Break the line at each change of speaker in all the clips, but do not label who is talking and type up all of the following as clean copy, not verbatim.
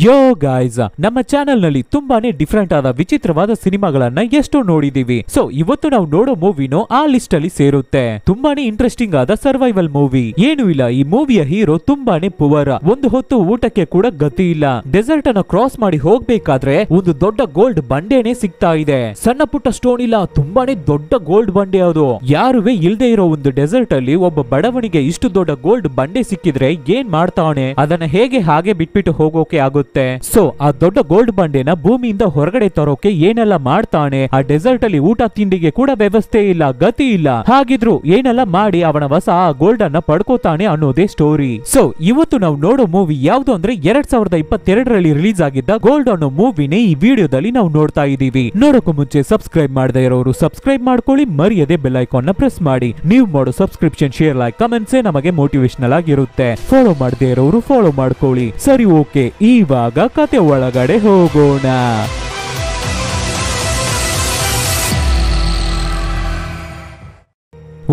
ಯೋ guys, ನಮ್ಮ channel ನಲ್ಲಿ ತುಂಬಾನೇ ಡಿಫರೆಂಟ್ ಆದ ವಿಚಿತ್ರವಾದ ಸಿನಿಮಾಗಳನ್ನ ಎಷ್ಟು ನೋಡಿದೀವಿ. ಸೊ ಇವತ್ತು ನಾವು ನೋಡೋ ಮೂವಿನೂ ಆ ಲಿಸ್ಟ್ ಅಲ್ಲಿ ಸೇರುತ್ತೆ. ತುಂಬಾನೇ ಇಂಟ್ರೆಸ್ಟಿಂಗ್ ಆದ ಸರ್ವೈವಲ್ ಮೂವಿ. ಏನು ಇಲ್ಲ, ಈ ಮೂವಿಯ ಹೀರೋ ತುಂಬಾನೇ ಪುವರ್. ಒಂದು ಹೊತ್ತು ಊಟಕ್ಕೆ ಕೂಡ ಗತಿ ಇಲ್ಲ. ಡೆಸರ್ಟ್ ಅನ್ನ ಕ್ರಾಸ್ ಮಾಡಿ ಹೋಗ್ಬೇಕಾದ್ರೆ ಒಂದು ದೊಡ್ಡ ಗೋಲ್ಡ್ ಬಂಡೆನೆ ಸಿಗ್ತಾ ಇದೆ. ಸಣ್ಣ ಪುಟ್ಟ ಸ್ಟೋನ್ ಇಲ್ಲ, ತುಂಬಾನೇ ದೊಡ್ಡ ಗೋಲ್ಡ್ ಬಂಡೆ ಅದು. ಯಾರುವೆ ಇಲ್ದೇ ಇರೋ ಒಂದು ಡೆಸರ್ಟ್ ಅಲ್ಲಿ ಒಬ್ಬ ಬಡವನಿಗೆ ಇಷ್ಟು ದೊಡ್ಡ ಗೋಲ್ಡ್ ಬಂಡೆ ಸಿಕ್ಕಿದ್ರೆ ಏನ್ ಮಾಡ್ತಾವನೆ? ಅದನ್ನ ಹೇಗೆ ಹಾಗೆ ಬಿಟ್ಬಿಟ್ಟು ಹೋಗೋಕೆ ಆಗುತ್ತೆ? ಸೊ ಆ ದೊಡ್ಡ ಗೋಲ್ಡ್ ಬಂಡೆನ ಭೂಮಿಯಿಂದ ಹೊರಗಡೆ ತರೋಕೆ ಏನೆಲ್ಲ ಮಾಡ್ತಾನೆ? ಆ ಡೆಸರ್ಟ್ ಅಲ್ಲಿ ಊಟ ತಿಂಡಿಗೆ ಕೂಡ ವ್ಯವಸ್ಥೆ ಇಲ್ಲ, ಗತಿ ಇಲ್ಲ. ಹಾಗಿದ್ರು ಏನೆಲ್ಲ ಮಾಡಿ ಅವನ ಹೊಸ ಆ ಗೋಲ್ಡ್ ಅನ್ನ ಪಡ್ಕೋತಾನೆ ಅನ್ನೋದೇ ಸ್ಟೋರಿ. ಸೊ ಇವತ್ತು ನಾವು ನೋಡೋ ಮೂವಿ ಯಾವ್ದು ಅಂದ್ರೆ 2022ರಲ್ಲಿ ರಿಲೀಸ್ ಆಗಿದ್ದ ಗೋಲ್ಡ್ ಅನ್ನೋ ಮೂವಿನೇ ಈ ವಿಡಿಯೋದಲ್ಲಿ ನಾವು ನೋಡ್ತಾ ಇದೀವಿ. ನೋಡೋಕು ಮುಂಚೆ ಸಬ್ಸ್ಕ್ರೈಬ್ ಮಾಡದೇ ಇರೋರು ಸಬ್ಸ್ಕ್ರೈಬ್ ಮಾಡ್ಕೊಳ್ಳಿ, ಮರೆಯದೆ ಬೆಲ್ ಐಕಾನ್ ನ ಪ್ರೆಸ್ ಮಾಡಿ. ನೀವು ಮಾಡೋ ಸಬ್ಸ್ಕ್ರಿಪ್ಷನ್, ಶೇರ್, ಲೈಕ್, ಕಮೆಂಟ್ಸ್ ನಮಗೆ ಮೋಟಿವೇಶನಲ್ ಆಗಿರುತ್ತೆ. ಫಾಲೋ ಮಾಡದೇ ಇರೋರು ಫಾಲೋ ಮಾಡ್ಕೊಳ್ಳಿ. ಸರಿ, ಓಕೆ, ಇವಾಗ ಕತೆ ಒಳಗಡೆ ಹೋಗೋಣ.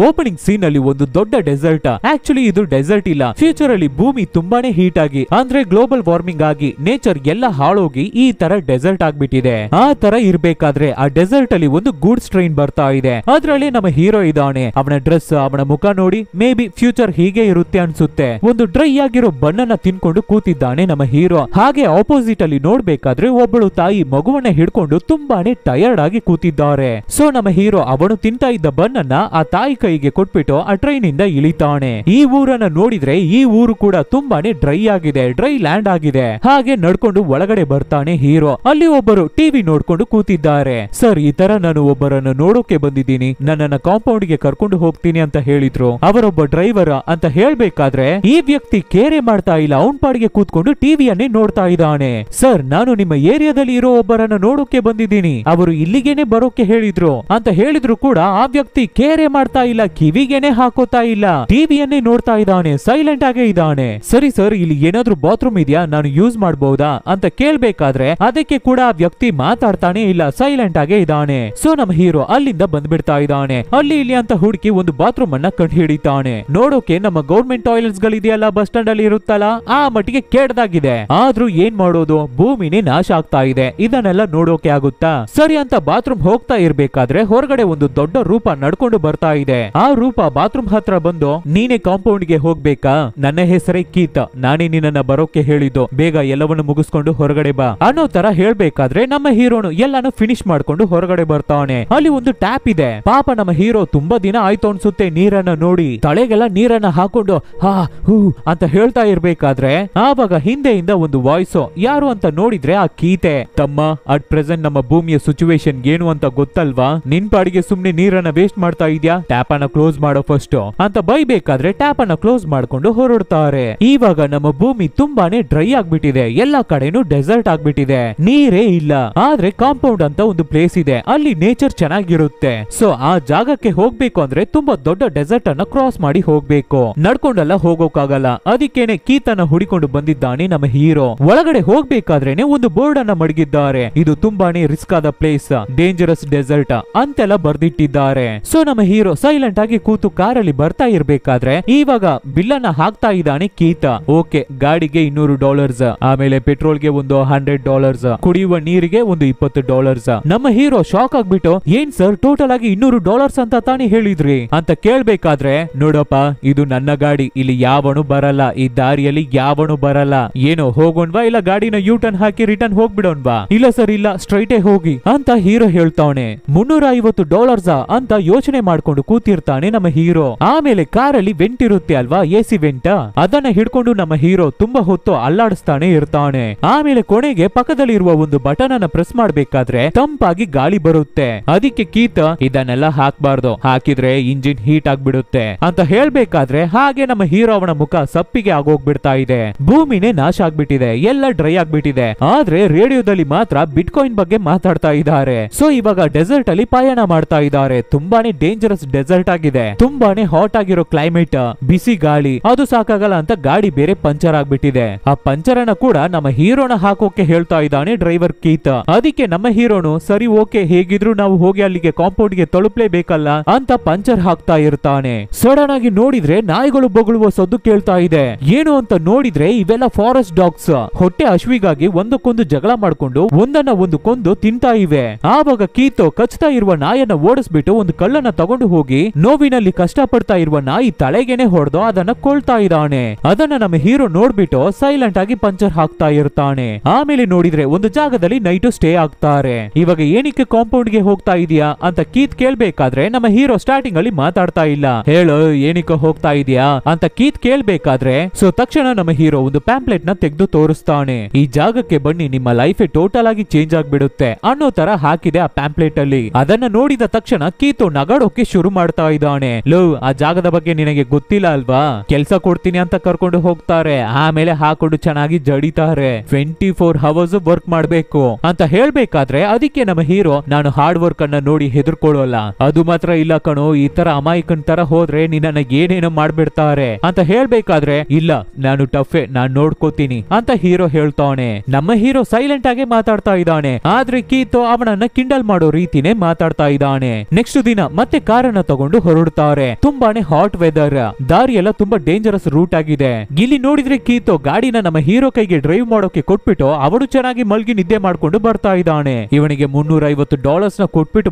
ಓಪನಿಂಗ್ ಸೀನ್ ಅಲ್ಲಿ ಒಂದು ದೊಡ್ಡ ಡೆಸರ್ಟ್. ಆಕ್ಚುಲಿ ಇದು ಡೆಸರ್ಟ್ ಇಲ್ಲ. ಫ್ಯೂಚರ್ ಅಲ್ಲಿ ಭೂಮಿ ತುಂಬಾನೇ ಹೀಟ್ ಆಗಿ, ಅಂದ್ರೆ ಗ್ಲೋಬಲ್ ವಾರ್ಮಿಂಗ್ ಆಗಿ ನೇಚರ್ ಎಲ್ಲ ಹಾಳೋಗಿ ಈ ತರ ಡೆಸರ್ಟ್ ಆಗ್ಬಿಟ್ಟಿದೆ. ಆ ತರ ಇರ್ಬೇಕಾದ್ರೆ ಆ ಡೆಸರ್ಟ್ ಅಲ್ಲಿ ಒಂದು ಗೂಡ್ಸ್ ಟ್ರೈನ್ ಬರ್ತಾ ಇದೆ. ಅದ್ರಲ್ಲಿ ನಮ್ಮ ಹೀರೋ ಇದ್ದಾನೆ. ಅವನ ಡ್ರೆಸ್, ಅವನ ಮುಖ ನೋಡಿ ಮೇ ಬಿ ಫ್ಯೂಚರ್ ಹೀಗೆ ಇರುತ್ತೆ ಅನ್ಸುತ್ತೆ. ಒಂದು ಡ್ರೈ ಆಗಿರೋ ಬಣ್ಣನ ತಿನ್ಕೊಂಡು ಕೂತಿದ್ದಾನೆ ನಮ್ಮ ಹೀರೋ. ಹಾಗೆ ಆಪೋಸಿಟ್ ಅಲ್ಲಿ ನೋಡ್ಬೇಕಾದ್ರೆ ಒಬ್ಬಳು ತಾಯಿ ಮಗುವನ್ನ ಹಿಡ್ಕೊಂಡು ತುಂಬಾನೇ ಟಯರ್ಡ್ ಆಗಿ ಕೂತಿದ್ದಾರೆ. ಸೊ ನಮ್ಮ ಹೀರೋ ಅವನು ತಿಂತಾ ಇದ್ದ ಬಣ್ಣನ್ನ ಆ ತಾಯಿ ಕೈಗೆ ಕೊಟ್ಬಿಟ್ಟು ಆ ಟ್ರೈನ್ ಇಂದ ಇಳಿತಾನೆ. ಈ ಊರನ್ನ ನೋಡಿದ್ರೆ ಈ ಊರು ಕೂಡ ತುಂಬಾನೇ ಡ್ರೈ ಆಗಿದೆ, ಡ್ರೈ ಲ್ಯಾಂಡ್ ಆಗಿದೆ. ಹಾಗೆ ನಡ್ಕೊಂಡು ಒಳಗಡೆ ಬರ್ತಾನೆ ಹೀರೋ. ಅಲ್ಲಿ ಒಬ್ಬರು ಟಿವಿ ನೋಡ್ಕೊಂಡು ಕೂತಿದ್ದಾರೆ. ಸರ್, ಈ ತರ ನಾನು ಒಬ್ಬರನ್ನು ನೋಡೋಕೆ ಬಂದಿದ್ದೀನಿ, ನನ್ನನ್ನ ಕಾಂಪೌಂಡ್ ಗೆ ಕರ್ಕೊಂಡು ಹೋಗ್ತೀನಿ ಅಂತ ಹೇಳಿದ್ರು. ಅವರೊಬ್ಬ ಡ್ರೈವರ್ ಅಂತ ಹೇಳ್ಬೇಕಾದ್ರೆ ಈ ವ್ಯಕ್ತಿ ಕೇರೆ ಮಾಡ್ತಾ ಇಲ್ಲ, ಅವನ್ ಪಾಡಿಗೆ ಕೂತ್ಕೊಂಡು ಟಿವಿಯನ್ನೇ ನೋಡ್ತಾ ಇದ್ದಾನೆ. ಸರ್, ನಾನು ನಿಮ್ಮ ಏರಿಯಾದಲ್ಲಿ ಇರೋ ಒಬ್ಬರನ್ನ ನೋಡೋಕೆ ಬಂದಿದ್ದೀನಿ, ಅವರು ಇಲ್ಲಿಗೇನೆ ಬರೋಕೆ ಹೇಳಿದ್ರು ಅಂತ ಹೇಳಿದ್ರು ಕೂಡ ಆ ವ್ಯಕ್ತಿ ಕೇರೆ ಮಾಡ್ತಾ ಇಲ್ಲ, ಕಿವಿಗೆನೆ ಹಾಕೋತಾ ಇಲ್ಲ, ಟಿವಿಯನ್ನೇ ನೋಡ್ತಾ ಇದ್ದಾನೆ, ಸೈಲೆಂಟ್ ಆಗೇ ಇದ್ದಾನೆ. ಸರಿ ಸರ್, ಇಲ್ಲಿ ಏನಾದ್ರೂ ಬಾತ್ರೂಮ್ ಇದೆಯಾ, ನಾನು ಯೂಸ್ ಮಾಡಬಹುದಾ ಅಂತ ಕೇಳ್ಬೇಕಾದ್ರೆ ಅದಕ್ಕೆ ಕೂಡ ಆ ವ್ಯಕ್ತಿ ಮಾತಾಡ್ತಾನೆ ಇಲ್ಲ, ಸೈಲೆಂಟ್ ಆಗೇ ಇದ್ದಾನೆ. ಸೊ ನಮ್ಮ ಹೀರೋ ಅಲ್ಲಿಂದ ಬಂದ್ಬಿಡ್ತಾ ಇದ್ದಾನೆ. ಅಲ್ಲಿ ಇಲ್ಲಿ ಅಂತ ಹುಡುಕಿ ಒಂದು ಬಾತ್ರೂಮ್ ಅನ್ನ ಕಂಡು ಹಿಡಿತಾನೆ. ನೋಡೋಕೆ ನಮ್ಮ ಗೌರ್ಮೆಂಟ್ ಟಾಯ್ಲೆಟ್ಸ್ ಗಳಿದೆಯಲ್ಲ ಬಸ್ ಸ್ಟ್ಯಾಂಡ್ ಅಲ್ಲಿ ಇರುತ್ತಲ್ಲ, ಆ ಮಟ್ಟಿಗೆ ಕೆಡ್ದಾಗಿದೆ. ಆದ್ರೂ ಏನ್ ಮಾಡೋದು, ಭೂಮಿನೇ ನಾಶ ಆಗ್ತಾ ಇದೆ, ಇದನ್ನೆಲ್ಲ ನೋಡೋಕೆ ಆಗುತ್ತಾ? ಸರಿ ಅಂತ ಬಾತ್ರೂಮ್ ಹೋಗ್ತಾ ಇರ್ಬೇಕಾದ್ರೆ ಹೊರಗಡೆ ಒಂದು ದೊಡ್ಡ ರೂಪ ನಡ್ಕೊಂಡು ಬರ್ತಾ ಇದೆ. ಆ ರೂಪ ಬಾತ್ರೂಮ್ ಹತ್ರ ಬಂದು, ನೀನೇ ಕಾಂಪೌಂಡ್ ಗೆ ಹೋಗ್ಬೇಕಾ? ನನ್ನ ಹೆಸರೇ ಕೀತ್, ನಾನೇ ನಿನ್ನ ಬರೋಕೆ ಹೇಳಿದ್ದು, ಬೇಗ ಎಲ್ಲವನ್ನು ಮುಗಿಸ್ಕೊಂಡು ಹೊರಗಡೆ ಬಾ ಅನ್ನೋ ತರ ಹೇಳ್ಬೇಕಾದ್ರೆ ನಮ್ಮ ಹೀರೋನು ಎಲ್ಲಾನು ಫಿನಿಶ್ ಮಾಡ್ಕೊಂಡು ಹೊರಗಡೆ ಬರ್ತಾನೆ. ಅಲ್ಲಿ ಒಂದು ಟ್ಯಾಪ್ ಇದೆ. ಪಾಪ ನಮ್ಮ ಹೀರೋ ತುಂಬಾ ದಿನ ಆಯ್ತು ಅನ್ಸುತ್ತೆ ನೀರನ್ನ ನೋಡಿ, ತಲೆಗೆಲ್ಲ ನೀರನ್ನ ಹಾಕೊಂಡು ಹಾ ಹೂ ಅಂತ ಹೇಳ್ತಾ ಇರ್ಬೇಕಾದ್ರೆ ಆವಾಗ ಹಿಂದೆಯಿಂದ ಒಂದು ವಾಯ್ಸ್. ಯಾರು ಅಂತ ನೋಡಿದ್ರೆ ಆ ಕೀತೆ. ತಮ್ಮ, ಅಟ್ ಪ್ರೆಸೆಂಟ್ ನಮ್ಮ ಭೂಮಿಯ ಸಿಚುವೇಶನ್ ಏನು ಅಂತ ಗೊತ್ತಲ್ವಾ? ನಿನ್ ಪಾಡಿಗೆ ಸುಮ್ನೆ ನೀರನ್ನ ವೇಸ್ಟ್ ಮಾಡ್ತಾ ಇದ್ಯಾ, ಟ್ಯಾಪ್ ಅನ್ನ ಕ್ಲೋಸ್ ಮಾಡೋ ಫಸ್ಟ್ ಅಂತ ಬೈಬೇಕಾದ್ರೆ ಟ್ಯಾಪ್ ಅನ್ನ ಕ್ಲೋಸ್ ಮಾಡ್ಕೊಂಡು ಹೊರಡ್ತಾರೆ. ಇವಾಗ ನಮ್ಮ ಭೂಮಿ ತುಂಬಾನೇ ಡ್ರೈ ಆಗ್ಬಿಟ್ಟಿದೆ, ಎಲ್ಲಾ ಕಡೆನೂ ಡೆಸರ್ಟ್ ಆಗ್ಬಿಟ್ಟಿದೆ, ನೀರೇ ಇಲ್ಲ. ಆದ್ರೆ ಕಾಂಪೌಂಡ್ ಅಂತ ಒಂದು ಪ್ಲೇಸ್ ಇದೆ, ಅಲ್ಲಿ ನೇಚರ್ ಚೆನ್ನಾಗಿರುತ್ತೆ. ಸೊ ಆ ಜಾಗಕ್ಕೆ ಹೋಗ್ಬೇಕು ಅಂದ್ರೆ ತುಂಬಾ ದೊಡ್ಡ ಡೆಸರ್ಟ್ ಅನ್ನ ಕ್ರಾಸ್ ಮಾಡಿ ಹೋಗ್ಬೇಕು, ನಡ್ಕೊಂಡೆಲ್ಲ ಹೋಗೋಕಾಗಲ್ಲ. ಅದಕ್ಕೇನೆ ಕೀತನ ಹುಡಿಕೊಂಡು ಬಂದಿದ್ದಾನೆ ನಮ್ಮ ಹೀರೋ. ಒಳಗಡೆ ಹೋಗ್ಬೇಕಾದ್ರೇನೆ ಒಂದು ಬೋರ್ಡ್ ಅನ್ನ ಮಡಗಿದ್ದಾರೆ, ಇದು ತುಂಬಾನೇ ರಿಸ್ಕ್ ಆದ ಪ್ಲೇಸ್, ಡೇಂಜರಸ್ ಡೆಸರ್ಟ್ ಅಂತೆಲ್ಲ ಬರ್ದಿಟ್ಟಿದ್ದಾರೆ. ಸೊ ನಮ್ಮ ಹೀರೋ ಸೈಲೆಂಟ್ ಆಗಿ ಕೂತು ಕಾರಲ್ಲಿ ಬರ್ತಾ ಇರ್ಬೇಕಾದ್ರೆ ಇವಾಗ ಬಿಲ್ ಅನ್ನ ಹಾಕ್ತಾ ಇದ್ದಾನೆ ಕೀತ. ಓಕೆ, ಗಾಡಿಗೆ $200, ಆಮೇಲೆ ಪೆಟ್ರೋಲ್ಗೆ ಒಂದು $100, ಕುಡಿಯುವ ನೀರಿಗೆ ಒಂದು $20. ನಮ್ಮ ಹೀರೋ ಶಾಕ್ ಆಗ್ಬಿಟ್ಟು, ಏನ್ ಸರ್ ಟೋಟಲ್ ಆಗಿ $200 ಅಂತ ತಾನೇ ಹೇಳಿದ್ರಿ ಅಂತ ಕೇಳ್ಬೇಕಾದ್ರೆ, ನೋಡಪ್ಪ ಇದು ನನ್ನ ಗಾಡಿ, ಇಲ್ಲಿ ಯಾವನು ಬರಲ್ಲ, ಈ ದಾರಿಯಲ್ಲಿ ಯಾವನು ಬರಲ್ಲ, ಏನೋ ಹೋಗೋಣ್ವಾ ಇಲ್ಲ ಗಾಡಿನ ಯೂಟರ್ನ್ ಹಾಕಿ ರಿಟರ್ನ್ ಹೋಗ್ಬಿಡೋಣ್ವಾ? ಇಲ್ಲ ಸರ್, ಇಲ್ಲ ಸ್ಟ್ರೈಟೇ ಹೋಗಿ ಅಂತ ಹೀರೋ ಹೇಳ್ತಾನೆ. $350 ಅಂತ ಯೋಚನೆ ಮಾಡ್ಕೊಂಡು ಕೂತಿರ್ತಾನೆ ನಮ್ಮ ಹೀರೋ. ಆಮೇಲೆ ಕಾರಲ್ಲಿ ವೆಂಟ್ ಇರುತ್ತೆ ಅಲ್ವಾ, ಎಸಿ ವೆಂಟ್, ಅದನ್ನ ಹಿಡ್ಕೊಂಡು ನಮ್ಮ ಹೀರೋ ತುಂಬಾ ಹೊತ್ತು ಅಲ್ಲಾಡಿಸ್ತಾನೆ ಇರ್ತಾನೆ. ಆಮೇಲೆ ಕೊನೆಗೆ ಪಕ್ಕದಲ್ಲಿರುವ ಒಂದು ಬಟನ್ ಅನ್ನ ಪ್ರೆಸ್ ಮಾಡ್ಬೇಕಾದ್ರೆ ತಂಪಾಗಿ ಗಾಳಿ ಬರುತ್ತೆ. ಅದಕ್ಕೆ ಕೀತ, ಇದನ್ನೆಲ್ಲ ಹಾಕ್ಬಾರ್ದು, ಹಾಕಿದ್ರೆ ಇಂಜಿನ್ ಹೀಟ್ ಆಗ್ಬಿಡುತ್ತೆ ಅಂತ ಹೇಳ್ಬೇಕಾದ್ರೆ ಹಾಗೆ ನಮ್ಮ ಹೀರೋ ಅವನ ಮುಖ ಸಪ್ಪಿಗೆ ಆಗೋಗ್ಬಿಡ್ತಾ ಇದೆ. ಭೂಮಿನೇ ನಾಶ ಆಗ್ಬಿಟ್ಟಿದೆ, ಎಲ್ಲ ಡ್ರೈ ಆಗ್ಬಿಟ್ಟಿದೆ. ಆದ್ರೆ ರೇಡಿಯೋದಲ್ಲಿ ಮಾತ್ರ ಬಿಟ್ಕಾಯಿನ್ ಬಗ್ಗೆ ಮಾತಾಡ್ತಾ ಇದ್ದಾರೆ. ಸೊ ಇವಾಗ ಡೆಸರ್ಟ್ ಅಲ್ಲಿ ಪಯಣ ಮಾಡ್ತಾ ಇದ್ದಾರೆ. ತುಂಬಾನೇ ಡೇಂಜರಸ್ ಡೆಸರ್ಟ್ ಡೆಸರ್ಟ್ ಆಗಿದೆ, ತುಂಬಾನೇ ಹಾಟ್ ಆಗಿರೋ ಕ್ಲೈಮೇಟ್, ಬಿಸಿ ಗಾಳಿ, ಅದು ಸಾಕಾಗಲ್ಲ ಅಂತ ಗಾಡಿ ಬೇರೆ ಪಂಚರ್ ಆಗ್ಬಿಟ್ಟಿದೆ. ಆ ಪಂಚರ್ ಅನ್ನ ಕೂಡ ನಮ್ಮ ಹೀರೋನ ಹಾಕೋಕೆ ಹೇಳ್ತಾ ಇದ್ದಾನೆ ಡ್ರೈವರ್ ಕೀತ್. ಅದಕ್ಕೆ ನಮ್ಮ ಹೀರೋನು ಸರಿ ಓಕೆ, ಹೇಗಿದ್ರು ನಾವು ಹೋಗಿ ಅಲ್ಲಿಗೆ ಕಾಂಪೌಂಡ್ ಗೆ ತಲುಪಲೇಬೇಕಲ್ಲ ಅಂತ ಪಂಚರ್ ಹಾಕ್ತಾ ಇರ್ತಾನೆ. ಸಡನ್ ಆಗಿ ನೋಡಿದ್ರೆ ನಾಯಿಗಳು ಬೊಗಳುವ ಸದ್ದು ಕೇಳ್ತಾ ಇದೆ. ಏನು ಅಂತ ನೋಡಿದ್ರೆ ಇವೆಲ್ಲ ಫಾರೆಸ್ಟ್ ಡಾಗ್ಸ್ ಹೊಟ್ಟೆ ಹಶ್ವಿಗಾಗಿ ಒಂದಕ್ಕೊಂದು ಜಗಳ ಮಾಡ್ಕೊಂಡು ಒಂದನ್ನ ಒಂದು ಕೊಂದು ತಿಂತಾ ಇವೆ. ಆವಾಗ ಕೀತೋ ಕಚ್ತಾ ಇರುವ ನಾಯನ್ನ ಓಡಿಸ್ಬಿಟ್ಟು ಒಂದು ಕಲ್ಲನ್ನ ತಗೊಂಡು ಹೋಗಿ ನೋವಿನಲ್ಲಿ ಕಷ್ಟ ಪಡ್ತಾ ಇರುವ ನಾಯಿ ತಲೆಗೆನೆ ಹೊಡೆದು ಅದನ್ನ ಕೊಳ್ತಾ ಇದ್ದಾನೆ. ಅದನ್ನ ನಮ್ಮ ಹೀರೋ ನೋಡ್ಬಿಟ್ಟು ಸೈಲೆಂಟ್ ಆಗಿ ಪಂಚರ್ ಹಾಕ್ತಾ ಇರ್ತಾನೆ. ಆಮೇಲೆ ನೋಡಿದ್ರೆ ಒಂದು ಜಾಗದಲ್ಲಿ ನೈಟ್ ಸ್ಟೇ ಆಗ್ತಾರೆ. ಇವಾಗ ಏನಕ್ಕೆ ಕಾಂಪೌಂಡ್ ಗೆ ಹೋಗ್ತಾ ಇದೀಯಾ ಅಂತ ಕೀತ್ ಕೇಳ್ಬೇಕಾದ್ರೆ ನಮ್ಮ ಹೀರೋ ಸ್ಟಾರ್ಟಿಂಗ್ ಅಲ್ಲಿ ಮಾತಾಡ್ತಾ ಇಲ್ಲ. ಹೇಳು ಏನಕ್ಕೆ ಹೋಗ್ತಾ ಇದೀಯಾ ಅಂತ ಕೀತ್ ಕೇಳ್ಬೇಕಾದ್ರೆ ಸೊ ತಕ್ಷಣ ನಮ್ಮ ಹೀರೋ ಒಂದು ಪ್ಯಾಂಪ್ಲೆಟ್ ನ ತೆಗೆದು ತೋರಿಸ್ತಾನೆ. ಈ ಜಾಗಕ್ಕೆ ಬನ್ನಿ, ನಿಮ್ಮ ಲೈಫ್ ಟೋಟಲ್ ಆಗಿ ಚೇಂಜ್ ಆಗ್ಬಿಡುತ್ತೆ ಅನ್ನೋ ತರ ಹಾಕಿದೆ ಆ ಪ್ಯಾಂಪ್ಲೆಟ್ ಅಲ್ಲಿ. ಅದನ್ನ ನೋಡಿದ ತಕ್ಷಣ ಕೀತು ನಗಾಡೋಕೆ ಶುರು ಮಾಡ್ತಾ ಇದ್ದಾನೆ. ಲೋ, ಆ ಜಾಗದ ಬಗ್ಗೆ ನಿನಗೆ ಗೊತ್ತಿಲ್ಲ ಅಲ್ವಾ, ಕೆಲ್ಸ ಕೊಡ್ತೀನಿ ಅಂತ ಕರ್ಕೊಂಡು ಹೋಗ್ತಾರೆ, ಆಮೇಲೆ ಹಾಕೊಂಡು ಚೆನ್ನಾಗಿ ಜಡಿತಾರೆ, 24 hours ವರ್ಕ್ ಮಾಡ್ಬೇಕು ಅಂತ ಹೇಳ್ಬೇಕಾದ್ರೆ ಅದಕ್ಕೆ ನಮ್ಮ ಹೀರೋ ನಾನು ಹಾರ್ಡ್ ವರ್ಕ್ ಅನ್ನ ನೋಡಿ ಹೆದರ್ಕೊಳ್ಳೋಲ್ಲ, ಅದು ಮಾತ್ರ ಇಲ್ಲ ಕಣೋ, ಈ ತರ ಅಮಾಯಕನ್ ತರ ಹೋದ್ರೆ ನಿನ್ನ ಏನೇನೋ ಮಾಡ್ಬಿಡ್ತಾರೆ ಅಂತ ಹೇಳ್ಬೇಕಾದ್ರೆ ಇಲ್ಲ ನಾನು ಟಫೆ, ನಾನ್ ನೋಡ್ಕೋತೀನಿ ಅಂತ ಹೀರೋ ಹೇಳ್ತಾನೆ. ನಮ್ಮ ಹೀರೋ ಸೈಲೆಂಟ್ ಆಗಿ ಮಾತಾಡ್ತಾ ಇದ್ದಾನೆ. ಆದ್ರೆ ಕೀತೋ ಅವನನ್ನ ಕಿಂಡಲ್ ಮಾಡೋ ರೀತಿನೇ ಮಾತಾಡ್ತಾ ಇದ್ದಾನೆ. ನೆಕ್ಸ್ಟ್ ದಿನ ಮತ್ತೆ ಕಾರನ್ನ ತಗೊಂಡು ಹೊರಡ್ತಾರೆ. ತುಂಬಾನೇ ಹಾಟ್ ವೆದರ್, ದಾರಿ ಎಲ್ಲ ತುಂಬಾ ಡೇಂಜರಸ್ ರೂಟ್ ಆಗಿದೆ. ಇಲ್ಲಿ ನೋಡಿದ್ರೆ ಕೀತೋ ಗಾಡಿನ ನಮ್ಮ ಹೀರೋ ಕೈಗೆ ಡ್ರೈವ್ ಮಾಡೋಕೆ ಕೊಟ್ಬಿಟ್ಟು ಅವನು ಚೆನ್ನಾಗಿ ಮಲ್ಗಿ ನಿದ್ದೆ ಮಾಡ್ಕೊಂಡು ಬರ್ತಾ ಇದ್ದಾನೆ. ಇವನಿಗೆ $350 ನ ಕೊಟ್ಬಿಟ್ಟು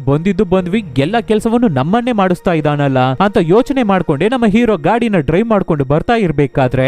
ಬಂದ್ವಿ, ಎಲ್ಲ ಕೆಲಸವನ್ನು ನಮ್ಮನ್ನೇ ಮಾಡಿಸ್ತಾ ಇದ್ದಾನಲ್ಲ ಅಂತ ಯೋಚನೆ ಮಾಡ್ಕೊಂಡೆ ನಮ್ಮ ಹೀರೋ ಗಾಡಿನ ಡ್ರೈವ್ ಮಾಡ್ಕೊಂಡು ಬರ್ತಾ ಇರ್ಬೇಕಾದ್ರೆ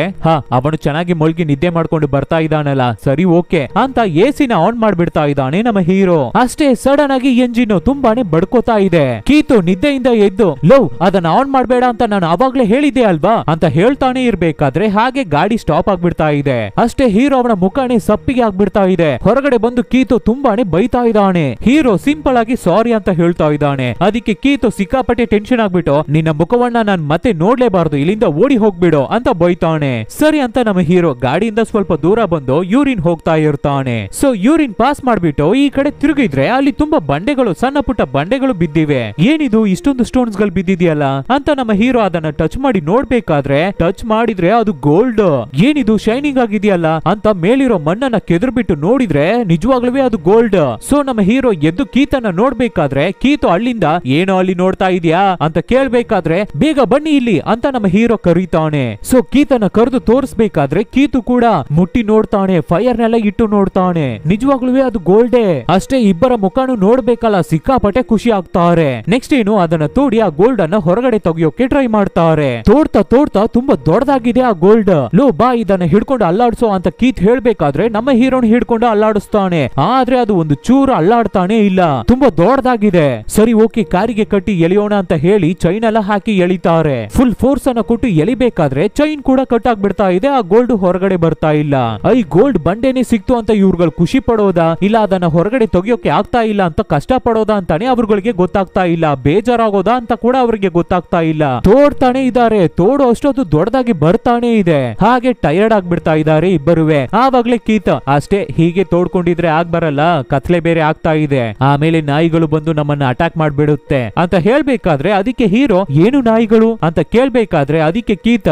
ಅವನು ಚೆನ್ನಾಗಿ ಮಲ್ಗಿ ನಿದ್ದೆ ಮಾಡ್ಕೊಂಡು ಬರ್ತಾ ಇದ್ದಾನಲ್ಲ, ಸರಿ ಓಕೆ ಅಂತ ಎಸಿನ ಆನ್ ಮಾಡ್ಬಿಡ್ತಾ ಇದ್ದಾನೆ ನಮ್ಮ ಹೀರೋ. ಅಷ್ಟೇ ಸಡನ್ ಆಗಿ ಎಂಜಿನ್ ತುಂಬಾನೇ ಬಡ್ಕೋತಾ ಇದೆ. ಕೀತು ನಿದ್ದೆಯಿಂದ ಎದ್ದು ಲವ್ ಅದನ್ನ ಆನ್ ಮಾಡ್ಬೇಡ ಅಂತ ನಾನು ಅವಾಗ್ಲೇ ಹೇಳಿದ್ದೆ ಅಲ್ವಾ ಅಂತ ಹೇಳ್ತಾನೆ ಇರ್ಬೇಕಾದ್ರೆ ಹಾಗೆ ಗಾಡಿ ಸ್ಟಾಪ್ ಆಗ್ಬಿಡ್ತಾ ಇದೆ. ಅಷ್ಟೇ ಹೀರೋ ಅವನ ಮುಖಾನೇ ಸಪ್ಪಿಗೆ ಆಗ್ಬಿಡ್ತಾ ಇದೆ. ಹೊರಗಡೆ ಬಂದು ಕೀತು ತುಂಬಾನೇ ಬೈತಾ ಇದ್ದಾನೆ. ಹೀರೋ ಸಿಂಪಲ್ ಆಗಿ ಸಾರಿ ಅಂತ ಹೇಳ್ತಾ ಇದ್ದಾನೆ. ಅದಕ್ಕೆ ಕೀತು ಸಿಕ್ಕಾಪಟ್ಟೆ ಟೆನ್ಷನ್ ಆಗ್ಬಿಟ್ಟು ನಿನ್ನ ಮುಖವನ್ನ ನಾನ್ ಮತ್ತೆ ನೋಡ್ಲೇಬಾರ್ದು, ಇಲ್ಲಿಂದ ಓಡಿ ಹೋಗ್ಬಿಡು ಅಂತ ಬೈತಾನೆ. ಸರಿ ಅಂತ ನಮ್ಮ ಹೀರೋ ಗಾಡಿಯಿಂದ ಸ್ವಲ್ಪ ದೂರ ಬಂದು ಯೂರಿನ್ ಹೋಗ್ತಾ ಇರ್ತಾನೆ. ಸೊ ಯೂರಿನ್ ಪಾಸ್ ಮಾಡ್ಬಿಟ್ಟು ಈ ಕಡೆ ತಿರುಗಿದ್ರೆ ಅಲ್ಲಿ ತುಂಬಾ ಬಂಡೆಗಳು, ಸಣ್ಣ ಪುಟ್ಟ ಬಂಡೆಗಳು ಬಿದ್ದಿವೆ. ಏನಿದು ಇಷ್ಟೊಂದು ಸ್ಟೋನ್ಸ್ ಗಳು ಬಿದ್ದಿದೆಯಲ್ಲ ಅಂತ ನಮ್ಮ ಹೀರೋ ಅದನ್ನ ಟಚ್ ಮಾಡಿ ನೋಡ್ಬೇಕಾದ್ರೆ ಟಚ್ ಮಾಡಿದ್ರೆ ಅದು ಗೋಲ್ಡ್. ಏನಿದು ಶೈನಿಂಗ್ ಆಗಿದೆಯಲ್ಲ ಅಂತ ಮೇಲಿರೋ ಮಣ್ಣನ್ನ ಕೆದರ್ಬಿಟ್ಟು ನೋಡಿದ್ರೆ ನಿಜವಾಗ್ಲೂ ಅದು ಗೋಲ್ಡ್. ಸೊ ನಮ್ಮ ಹೀರೋ ಎದ್ದು ಕೀತನ್ನ ನೋಡ್ಬೇಕಾದ್ರೆ ಕೀತು ಅಲ್ಲಿಂದ ಏನೋ ಅಲ್ಲಿ ನೋಡ್ತಾ ಇದೆಯಾ ಅಂತ ಕೇಳ್ಬೇಕಾದ್ರೆ ಬೇಗ ಬನ್ನಿ ಇಲ್ಲಿ ಅಂತ ನಮ್ಮ ಹೀರೋ ಕರೀತಾನೆ. ಸೊ ಕೀತನ್ನ ಕರೆದು ತೋರಿಸ್ಬೇಕಾದ್ರೆ ಕೀತು ಕೂಡ ಮುಟ್ಟಿ ನೋಡ್ತಾನೆ, ಫೈರ್ ನೆಲ್ಲ ಇಟ್ಟು ನೋಡ್ತಾನೆ, ನಿಜವಾಗ್ಲೂ ಅದು ಗೋಲ್ಡೇ. ಅಷ್ಟೇ ಇಬ್ಬರ ಮುಖಾನು ನೋಡ್ಬೇಕಲ್ಲ, ಸಿಕ್ಕಾಪಟ್ಟೆ ಖುಷಿ ಆಗ್ತಾರೆ. ನೆಕ್ಸ್ಟ್ ಏನು ಅದನ್ನ ತೋಡಿ ಆ ಗೋಲ್ಡ್ ಅನ್ನ ಹೊರಗಡೆ ತೆಗಿಯೋಕೆ ಟ್ರೈ ಮಾಡ್ತಾರೆ. ತೋಡ್ತಾ ತುಂಬಾ ದೊಡ್ಡದಾಗಿದೆ ಆ ಗೋಲ್ಡ್. ಲೋ ಬಾ ಇದನ್ನ ಹಿಡ್ಕೊಂಡು ಅಲ್ಲಾಡ್ಸೋ ಅಂತ ಕೀತ್ ಹೇಳ್ಬೇಕಾದ್ರೆ ನಮ್ಮ ಹೀರೋನ್ ಹಿಡ್ಕೊಂಡು ಅಲ್ಲಾಡಿಸ್ತಾನೆ. ಆದ್ರೆ ಅದು ಒಂದು ಚೂರು ಅಲ್ಲಾಡ್ತಾನೆ ಇಲ್ಲ, ತುಂಬಾ ದೊಡ್ಡದಾಗಿದೆ. ಸರಿ ಓಕೆ ಕಾರಿಗೆ ಕಟ್ಟಿ ಎಳೆಯೋಣ ಅಂತ ಹೇಳಿ ಚೈನ್ ಎಲ್ಲ ಹಾಕಿ ಎಳಿತಾರೆ. ಫುಲ್ ಫೋರ್ಸ್ ಅನ್ನ ಕೊಟ್ಟು ಎಳಿಬೇಕಾದ್ರೆ ಚೈನ್ ಕೂಡ ಕಟ್ ಆಗ್ಬಿಡ್ತಾ ಇದೆ, ಆ ಗೋಲ್ಡ್ ಹೊರಗಡೆ ಬರ್ತಾ ಇಲ್ಲ. ಈ ಗೋಲ್ಡ್ ಬಂಡೆನೆ ಸಿಕ್ತು ಅಂತ ಇವ್ರುಗಳು ಖುಷಿ ಪಡೋದಾ ಇಲ್ಲ ಅದನ್ನ ಹೊರಗಡೆ ತೆಗಿಯೋಕೆ ಆಗ್ತಾ ಇಲ್ಲ ಅಂತ ಕಷ್ಟ ಪಡೋದಾ ಅಂತಾನೆ ಅವ್ರುಗಳಿಗೆ ಗೊತ್ತಾಗ್ತಾ ಇಲ್ಲ, ಬೇಜಾರಾಗೋದಾ ಅಂತ ಕೂಡ ಅವ್ರಿಗೆ ಗೊತ್ತಾಗ್ತಾ ಇಲ್ಲ. ತೋಡ್ತಾನೆ ಇದ್ದಾರೆ, ತೋಡು ಅಷ್ಟೊಂದು ದೊಡ್ಡದಾಗಿ ಬರ್ತಾನೆ ಇದೆ. ಹಾಗೆ ಟಯರ್ಡ್ ಆಗ್ಬಿಡ್ತಾ ಇದ್ದಾರೆ ಇಬ್ಬರುವೆ. ಆವಾಗ್ಲೇ ಕೀತ್ ಅಷ್ಟೇ ಹೀಗೆ ತೋಡ್ಕೊಂಡಿದ್ರೆ ಆಗ್ಬರಲ್ಲ, ಕತ್ಲೆ ಬೇರೆ ಆಗ್ತಾ ಇದೆ, ಆಮೇಲೆ ನಾಯಿಗಳು ಬಂದು ನಮ್ಮನ್ನ ಅಟ್ಯಾಕ್ ಮಾಡ್ಬಿಡುತ್ತೆ ಅಂತ ಹೇಳ್ಬೇಕಾದ್ರೆ ಅದಕ್ಕೆ ಹೀರೋ ಏನು ನಾಯಿಗಳು ಅಂತ ಕೇಳ್ಬೇಕಾದ್ರೆ ಅದಕ್ಕೆ ಕೀತ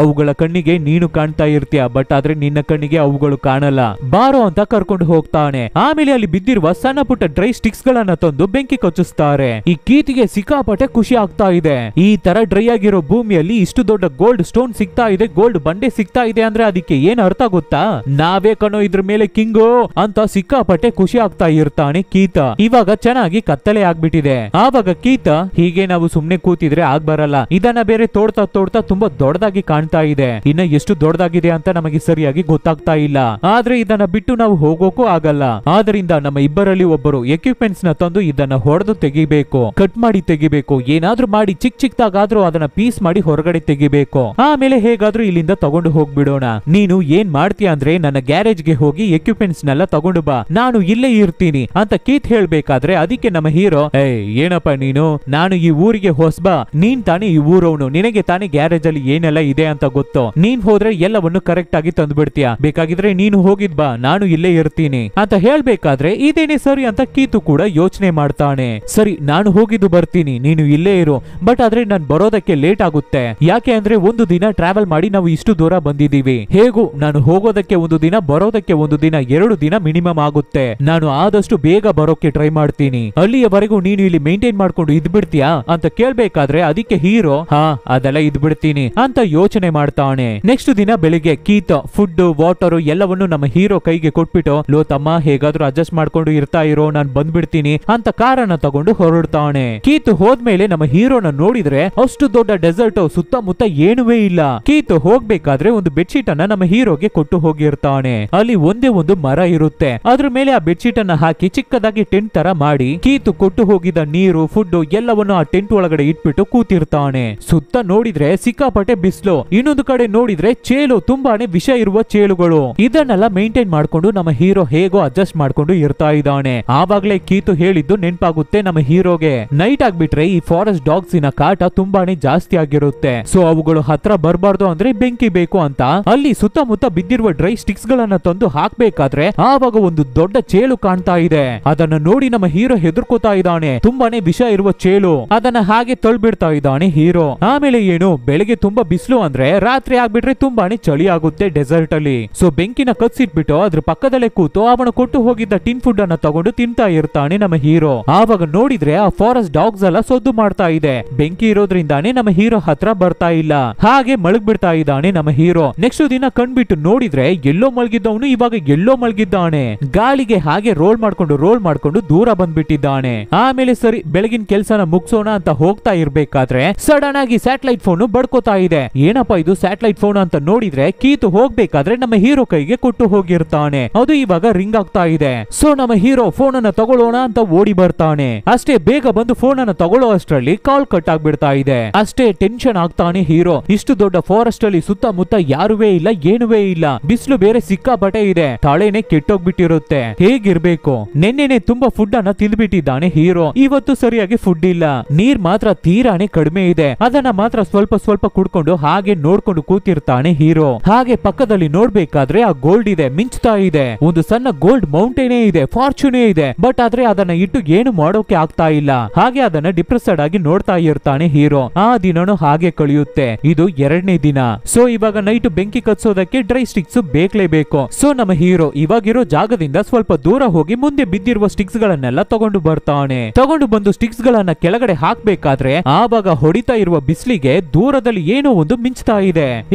ಅವುಗಳ ಕಣ್ಣಿಗೆ ನೀನು ಕಾಣ್ತಾ ಇರ್ತೀಯ, ಬಟ್ ಆದ್ರೆ ನಿನ್ನ ಕಣ್ಣಿಗೆ ಅವುಗಳು ಕಾಣಲ್ಲ, ಬಾರೋ ಅಂತ ಕರ್ಕೊಂಡು ಹೋಗ್ತಾನೆ. ಆಮೇಲೆ ಅಲ್ಲಿ ಬಿದ್ದಿರುವ ಸಣ್ಣ ಪುಟ್ಟ ಡ್ರೈ ಸ್ಟಿಕ್ಸ್ ಗಳನ್ನ ತಂದು ಬೆಂಕಿ ಕಚ್ಚಿಸ್ತಾರೆ. ಈ ಕೀತಿಗೆ ಸಿಕ್ಕಾಪಟ್ಟೆ ಖುಷಿ ಆಗ್ತಾ ಇದೆ. ಈ ತರ ಡ್ರೈ ಆಗಿರೋ ಭೂಮಿಯಲ್ಲಿ ಇಷ್ಟು ದೊಡ್ಡ ಗೋಲ್ಡ್ ಸ್ಟೋನ್ ಸಿಗ್ತಾ ಇದೆ, ಗೋಲ್ಡ್ ಬಂಡೆ ಸಿಗ್ತಾ ಇದೆ ಅಂದ್ರೆ ಅದಕ್ಕೆ ಏನ್ ಅರ್ಥ ಗೊತ್ತಾ, ನಾವೇ ಕಣೋ ಇದ್ರ ಮೇಲೆ ಕಿಂಗು ಅಂತ ಸಿಕ್ಕಾಪಟ್ಟೆ ಖುಷಿ ಆಗ್ತಾ ಇರ್ತಾನೆ ಕೀತ. ಇವಾಗ ಚೆನ್ನಾಗಿ ಕತ್ತಲೆ ಆಗ್ಬಿಟ್ಟಿದೆ. ಆವಾಗ ಕೀತ ಹೀಗೆ ನಾವು ಸುಮ್ನೆ ಕೂತಿದ್ರೆ ಆಗ್ಬರಲ್ಲ, ಇದನ್ನ ಬೇರೆ ತೋಡ್ತಾ ತುಂಬಾ ದೊಡ್ಡದಾಗಿ ಕಾಣ್ತಾ ಇದೆ, ಇನ್ನ ಎಷ್ಟು ದೊಡ್ಡದಾಗಿದೆ ಅಂತ ನಮಗೆ ಸರಿಯಾಗಿ ಗೊತ್ತಾಗ್ತಾ ಇಲ್ಲ, ಆದ್ರೆ ಇದನ್ನ ಬಿಟ್ಟು ನಾವು ಹೋಗೋಕು ಆಗಲ್ಲ. ಆದ್ರಿಂದ ನಮ್ಮ ಇಬ್ಬರಲ್ಲಿ ಒಬ್ಬರು ಎಕ್ವಿಪ್ಮೆಂಟ್ಸ್ ನ ತಂದು ಇದನ್ನ ಹೊಡೆದು ತೆಗಿಬೇಕು, ಕಟ್ ಮಾಡಿ ತೆಗಿಬೇಕು, ಏನಾದ್ರೂ ಮಾಡಿ ಚಿಕ್ಕದಾಗಾದ್ರೂ ಅದನ್ನ ಪೀಸ್ ಮಾಡಿ ಹೊರಗಡೆ ತೆಗಿಬೇಕು. ಆಮೇಲೆ ಹೇಗಾದ್ರೂ ಇಲ್ಲಿಂದ ತಗೊಂಡು ಹೋಗ್ಬಿಡೋಣ. ನೀನು ಏನ್ ಮಾಡ್ತೀಯ ಅಂದ್ರೆ ನನ್ನ ಗ್ಯಾರೇಜ್ ಗೆ ಹೋಗಿ ಎಕ್ವಿಪ್ಮೆಂಟ್ಸ್ ನೆಲ್ಲ ತಗೊಂಡು ಬಾ, ನಾನು ಇಲ್ಲೇ ಇರ್ತೀನಿ ಅಂತ ಕೀತ್ ಹೇಳ್ಬೇಕಾದ್ರೆ ಅದಕ್ಕೆ ನಮ್ಮ ಹೀರೋ ಏನಪ್ಪ ನೀನು, ನಾನು ಈ ಊರಿಗೆ ಹೊಸಬ, ನೀನ್ ತಾನೇ ಈ ಊರವನು, ನಿನಗೆ ತಾನೇ ಗ್ಯಾರೇಜ್ ಅಲ್ಲಿ ಏನೆಲ್ಲ ಇದೆ ಅಂತ ಗೊತ್ತು, ನೀನ್ ಹೋದ್ರೆ ಎಲ್ಲವನ್ನು ಕರೆಕ್ಟ್ ಆಗಿ ತಂದ್ಬಿಡ್ತೀಯ, ಬೇಕಾಗಿದ್ರೆ ನೀನು ಹೋಗಿದ್ ಬಾ, ನಾನು ಇಲ್ಲೇ ಇರ್ತೀನಿ ಅಂತ ಹೇಳ್ಬೇಕಾದ್ರೆ ಇದೇನೆ ಸರಿ ಅಂತ ಕೀತು ಕೂಡ ಯೋಚನೆ ಮಾಡ್ತಾನೆ. ಸರಿ ನಾನು ಹೋಗಿದ್ದು ಬರ್ತೀನಿ, ನೀನು ಇಲ್ಲೇ ಇರು, ಬಟ್ ಆದ್ರೆ ನಾನ್ ಬರೋದಕ್ಕೆ ಲೇಟ್ ಆಗುತ್ತೆ. ಯಾಕೆ ಅಂದ್ರೆ ಒಂದು ದಿನ ಟ್ರಾವೆಲ್ ಮಾಡಿ ನಾವು ಇಷ್ಟು ದೂರ ಬಂದಿದೀವಿ. ಹೇಗೂ ನಾನು ಹೋಗೋದಕ್ಕೆ ಒಂದು ದಿನ, ಬರೋದಕ್ಕೆ ಒಂದು ದಿನ, 2 ದಿನ ಮಿನಿಮಮ್ ಆಗುತ್ತೆ. ನಾನು ಆದಷ್ಟು ಬೇಗ ಬರೋಕೆ ಟ್ರೈ ಮಾಡ್ತೀನಿ. ಅಲ್ಲಿಯವರೆಗೂ ನೀನು ಇಲ್ಲಿ ಮೇಂಟೈನ್ ಮಾಡ್ಕೊಂಡು ಇದ್ಬಿಡ್ತೀಯಾ ಅಂತ ಕೇಳ್ಬೇಕಾದ್ರೆ ಅದಕ್ಕೆ ಹೀರೋ ಹಾ ಅದೆಲ್ಲ ಇದ್ಬಿಡ್ತೀನಿ ಅಂತ ಯೋಚನೆ ಮಾಡ್ತಾನೆ. ನೆಕ್ಸ್ಟ್ ದಿನ ಬೆಳಿಗ್ಗೆ ಕೀತ್ ಫುಡ್ ವಾಟರ್ ಎಲ್ಲವನ್ನು ನಮ್ಮ ಹೀರೋ ಕೈಗೆ ಕೊಟ್ಬಿಟ್ಟು, ಲೋ ತಮ್ಮ ಹೇಗಾದ್ರೂ ಅಡ್ಜಸ್ಟ್ ಮಾಡ್ಕೊಂಡು ಇರ್ತಾ ಇರೋ, ನಾನ್ ಬಂದ್ಬಿಡ್ತೀನಿ ಅಂತ ಕಾರನ್ನ ತಗೊಂಡು ಹೊರಡ್ತಾನೆ. ಕೀತ್ ಹೋದ್ಮೇಲೆ ನಮ್ಮ ಹೀರೋನ ನೋಡಿದ್ರೆ ಅಷ್ಟು ದೊಡ್ಡ ಡೆಸರ್ಟ್, ಸುತ್ತಮುತ್ತ ಏನುವೇ ಇಲ್ಲ. ಕೀತ್ ಹೋಗ್ಬೇಕಾದ್ರೆ ಒಂದು ಬೆಡ್ಶೀಟ್ ಅನ್ನ ನಮ್ಮ ಹೀರೋಗೆ ಕೊಟ್ಟು ಹೋಗಿರ್ತಾನೆ. ಅಲ್ಲಿ ಒಂದೇ ಒಂದು ಮರ ಇರುತ್ತೆ. ಅದ್ರ ಮೇಲೆ ಆ ಬೆಡ್ಶೀಟ್ ಅನ್ನ ಹಾಕಿ ಚಿಕ್ಕದಾಗಿ ಟೆಂಟ್ ತರ ಮಾಡಿ ಕೀತ್ ಕೊಟ್ಟು ಹೋಗಿದ ನೀರು ಫುಡ್ ಎಲ್ಲವನ್ನು ಆ ಟೆಂಟ್ ಒಳಗಡೆ ಇಟ್ಬಿಟ್ಟು ಕೂತಿರ್ತಾನೆ. ಸುತ್ತ ನೋಡಿದ್ರೆ ಸಿಕ್ಕಾಪಟ್ಟೆ ಬಿಸ್ಲು, ಇನ್ನೊಂದು ಕಡೆ ನೋಡಿದ್ರೆ ಚೇಲು, ತುಂಬಾನೇ ವಿಷ ಇರುವ ಚೇಳುಗಳು. ಇದನ್ನೆಲ್ಲ ಮೇಂಟೈನ್ ಮಾಡ್ಕೊಂಡು ನಮ್ಮ ಹೀರೋ ಹೇಗೋ ಅಡ್ಜಸ್ಟ್ ಮಾಡ್ಕೊಂಡು ಇರ್ತಾ ಇದ್ದಾನೆ. ಆವಾಗ್ಲೇ ಕೀತು ಹೇಳಿದ್ದು ನೆನ್ಪಾಗುತ್ತೆ ನಮ್ಮ ಹೀರೋಗೆ. ನೈಟ್ ಆಗ್ಬಿಟ್ರೆ ಈ ಫಾರೆಸ್ಟ್ ಡಾಗ್ಸ್ ಇನ ಕಾಟ ತುಂಬಾನೇ ಜಾಸ್ತಿ ಆಗಿರುತ್ತೆ. ಸೊ ಅವುಗಳು ಹತ್ರ ಬರಬಾರ್ದು ಅಂದ್ರೆ ಬೆಂಕಿ ಬೇಕು ಅಂತ ಅಲ್ಲಿ ಸುತ್ತಮುತ್ತ ಬಿದ್ದಿರುವ ಡ್ರೈ ಸ್ಟಿಕ್ಸ್ ಗಳನ್ನ ತಂದು ಹಾಕ್ಬೇಕಾದ್ರೆ ಆವಾಗ ಒಂದು ದೊಡ್ಡ ಚೇಳು ಕಾಣ್ತಾ ಇದೆ. ಅದನ್ನ ನೋಡಿ ನಮ್ಮ ಹೀರೋ ಹೆದರ್ಕೋತಾ ಇದ್ದಾನೆ. ತುಂಬಾನೇ ವಿಷ ಇರುವ ಚೇಳು. ಅದನ್ನ ಹಾಗೆ ತಳ್ಬಿಡ್ತಾ ಇದ್ದಾನೆ ಹೀರೋ. ಆಮೇಲೆ ಏನು, ಬೆಳಗ್ಗೆ ತುಂಬಾ ಬಿಸಿಲು ಅಂದ್ರೆ ರಾತ್ರಿ ಆಗ್ಬಿಟ್ರೆ ತುಂಬಾನೇ ಚಳಿ ಆಗುತ್ತೆ ಡೆಸರ್ಟ್ ಅಲ್ಲಿ. ಸೊ ಬೆಂಕಿನ ಕತ್ಸಿಟ್ಬಿಟ್ಟು ಅದ್ರ ಪಕ್ಕದಲ್ಲೇ ಕೂತು ಅವನು ಕೊಟ್ಟು ಹೋಗಿದ್ದ ಟಿನ್ ಫುಡ್ ಅನ್ನ ತಗೊಂಡು ತಿಂತಾ ಇರ್ತಾನೆ ನಮ್ಮ ಹೀರೋ. ಆವಾಗ ನೋಡಿದ್ರೆ ಆ ಫಾರೆಸ್ಟ್ ಡಾಗ್ಸ್ ಎಲ್ಲ ಸದ್ದು ಮಾಡ್ತಾ ಇದೆ. ಬೆಂಕಿ ಇರೋದ್ರಿಂದಾನೇ ನಮ್ಮ ಹೀರೋ ಹತ್ರ ಬರ್ತಾ ಇಲ್ಲ. ಹಾಗೆ ಮಲಗ್ ಬಿಡ್ತಾ ಇದ್ದಾನೆ ನಮ್ಮ ಹೀರೋ. ನೆಕ್ಸ್ಟ್ ದಿನ ಕಣ್ಬಿಟ್ಟು ನೋಡಿದ್ರೆ ಎಲ್ಲೋ ಮಲಗಿದ್ದವನು ಇವಾಗ ಎಲ್ಲೋ ಮಲಗಿದ್ದಾನೆ. ಗಾಳಿಗೆ ಹಾಗೆ ರೋಲ್ ಮಾಡ್ಕೊಂಡು ದೂರ ಬಂದ್ಬಿಟ್ಟಿದ್ದಾನೆ. ಆಮೇಲೆ ಸರಿ ಬೆಳಗಿನ ಕೆಲ್ಸನ ಮುಗ್ಸೋಣ ಅಂತ ಹೋಗ್ತಾ ಇರ್ಬೇಕಾದ್ರೆ ಸಡನ್ ಆಗಿ ಸ್ಯಾಟಲೈಟ್ ಫೋನ್ ಬಡ್ಕೋತಾ ಇದೆ. ಏನಪ್ಪಾ ಇದು ಸ್ಯಾಟಲೈಟ್ ಫೋನ್ ಅಂತ ನೋಡಿದ್ರೆ ಕೀತು ಹೋಗ್ಬೇಕಾದ್ರೆ ನಮ್ಮ ಹೀರೋ ಕೈಗೆ ಕೊಟ್ಟು ಹೋಗಿರ್ತಾನೆ. ಅದು ಇವಾಗ ರಿಂಗ್ ಆಗ್ತಾ ಇದೆ. ಸೊ ನಮ್ಮ ಹೀರೋ ಫೋನ್ ಅನ್ನ ತಗೊಳ್ಳೋಣ ಅಂತ ಓಡಿ ಬರ್ತಾನೆ. ಅಷ್ಟೇ ಬೇಗ ಬಂದು ಫೋನ್ ಅನ್ನ ತಗೊಳ್ಳೋ ಅಷ್ಟರಲ್ಲಿ ಕಾಲ್ ಕಟ್ ಆಗ್ಬಿಡ್ತಾ ಇದೆ. ಅಷ್ಟೇ ಟೆನ್ಷನ್ ಆಗ್ತಾನೆ ಹೀರೋ. ಇಷ್ಟು ದೊಡ್ಡ ಫಾರೆಸ್ಟ್ ಅಲ್ಲಿ ಸುತ್ತಮುತ್ತ ಯಾರುವೇ ಇಲ್ಲ, ಏನುವೇ ಇಲ್ಲ. ಬಿಸಿಲು ಬೇರೆ ಸಿಕ್ಕಾಪಟ್ಟೆ ಇದೆ. ತಲೆನೇ ಕೆಟ್ಟೋಗ್ಬಿಟ್ಟಿರುತ್ತೆ. ಹೇಗಿರ್ಬೇಕು? ನೆನ್ನೆನೆ ತುಂಬಾ ಫುಡ್ ಅನ್ನ ತಿಂದ್ಬಿಟ್ಟಿದ್ದಾನೆ ಹೀರೋ. ಇವತ್ತು ಸರಿಯಾಗಿ ಫುಡ್ ಇಲ್ಲ. ನೀರ್ ಮಾತ್ರ ತೀರಾನೇ ಕಡಿಮೆ ಇದೆ. ಅದನ್ನ ಮಾತ್ರ ಸ್ವಲ್ಪ ಸ್ವಲ್ಪ ಕುಡ್ಕೊಂಡು ಹಾಗೆ ನೋಡ್ಕೊಂಡು ಕೂತಿರ್ತಾನೆ ಹೀರೋ. ಹಾಗೆ ಪಕ್ಕದಲ್ಲಿ ನೋಡ್ಬೇಕಾದ್ರೆ ಆ ಗೋಲ್ಡ್ ಇದೆ, ಮಿಂಚ್ತಾ ಇದೆ. ಒಂದು ಸಣ್ಣ ಗೋಲ್ಡ್ ಮೌಂಟೇನೇ ಇದೆ, ಫಾರ್ಚೂನೇ ಇದೆ. ಬಟ್ ಆದ್ರೆ ಅದನ್ನ ಇಟ್ಟು ಏನು ಮಾಡೋಕೆ ಆಗ್ತಾ ಇಲ್ಲ. ಹಾಗೆ ಅದನ್ನ ಡಿಪ್ರೆಸ್ಡ್ ಆಗಿ ನೋಡ್ತಾ ಇರ್ತಾನೆ ಹೀರೋ. ಆ ದಿನನು ಹಾಗೆ ಕಳೆಯುತ್ತೆ. ಇದು 2ನೇ ದಿನ. ಸೊ ಇವಾಗ ನೈಟ್ ಬೆಂಕಿ ಕತ್ಸೋದಕ್ಕೆ ಡ್ರೈ ಸ್ಟಿಕ್ಸ್ ಬೇಕಲೇಬೇಕು. ಸೊ ನಮ್ಮ ಹೀರೋ ಇವಾಗಿರೋ ಜಾಗದಿಂದ ಸ್ವಲ್ಪ ದೂರ ಹೋಗಿ ಮುಂದೆ ಬಿದ್ದಿರುವ ಸ್ಟಿಕ್ಸ್ ಗಳನ್ನೆಲ್ಲ ತಗೊಂಡು ಬರ್ತಾನೆ. ತಗೊಂಡು ಬಂದು ಸ್ಟಿಕ್ಸ್ ಗಳನ್ನ ಕೆಳಗಡೆ ಹಾಕ್ಬೇಕಾದ್ರೆ ಆವಾಗ ಹೊಡಿತಾ ಇರುವ ಬಿಸಿಲಿಗೆ ದೂರದಲ್ಲಿ ಏನೋ ಒಂದು ಮಿಂಚ್ತಾ ಇದೆ.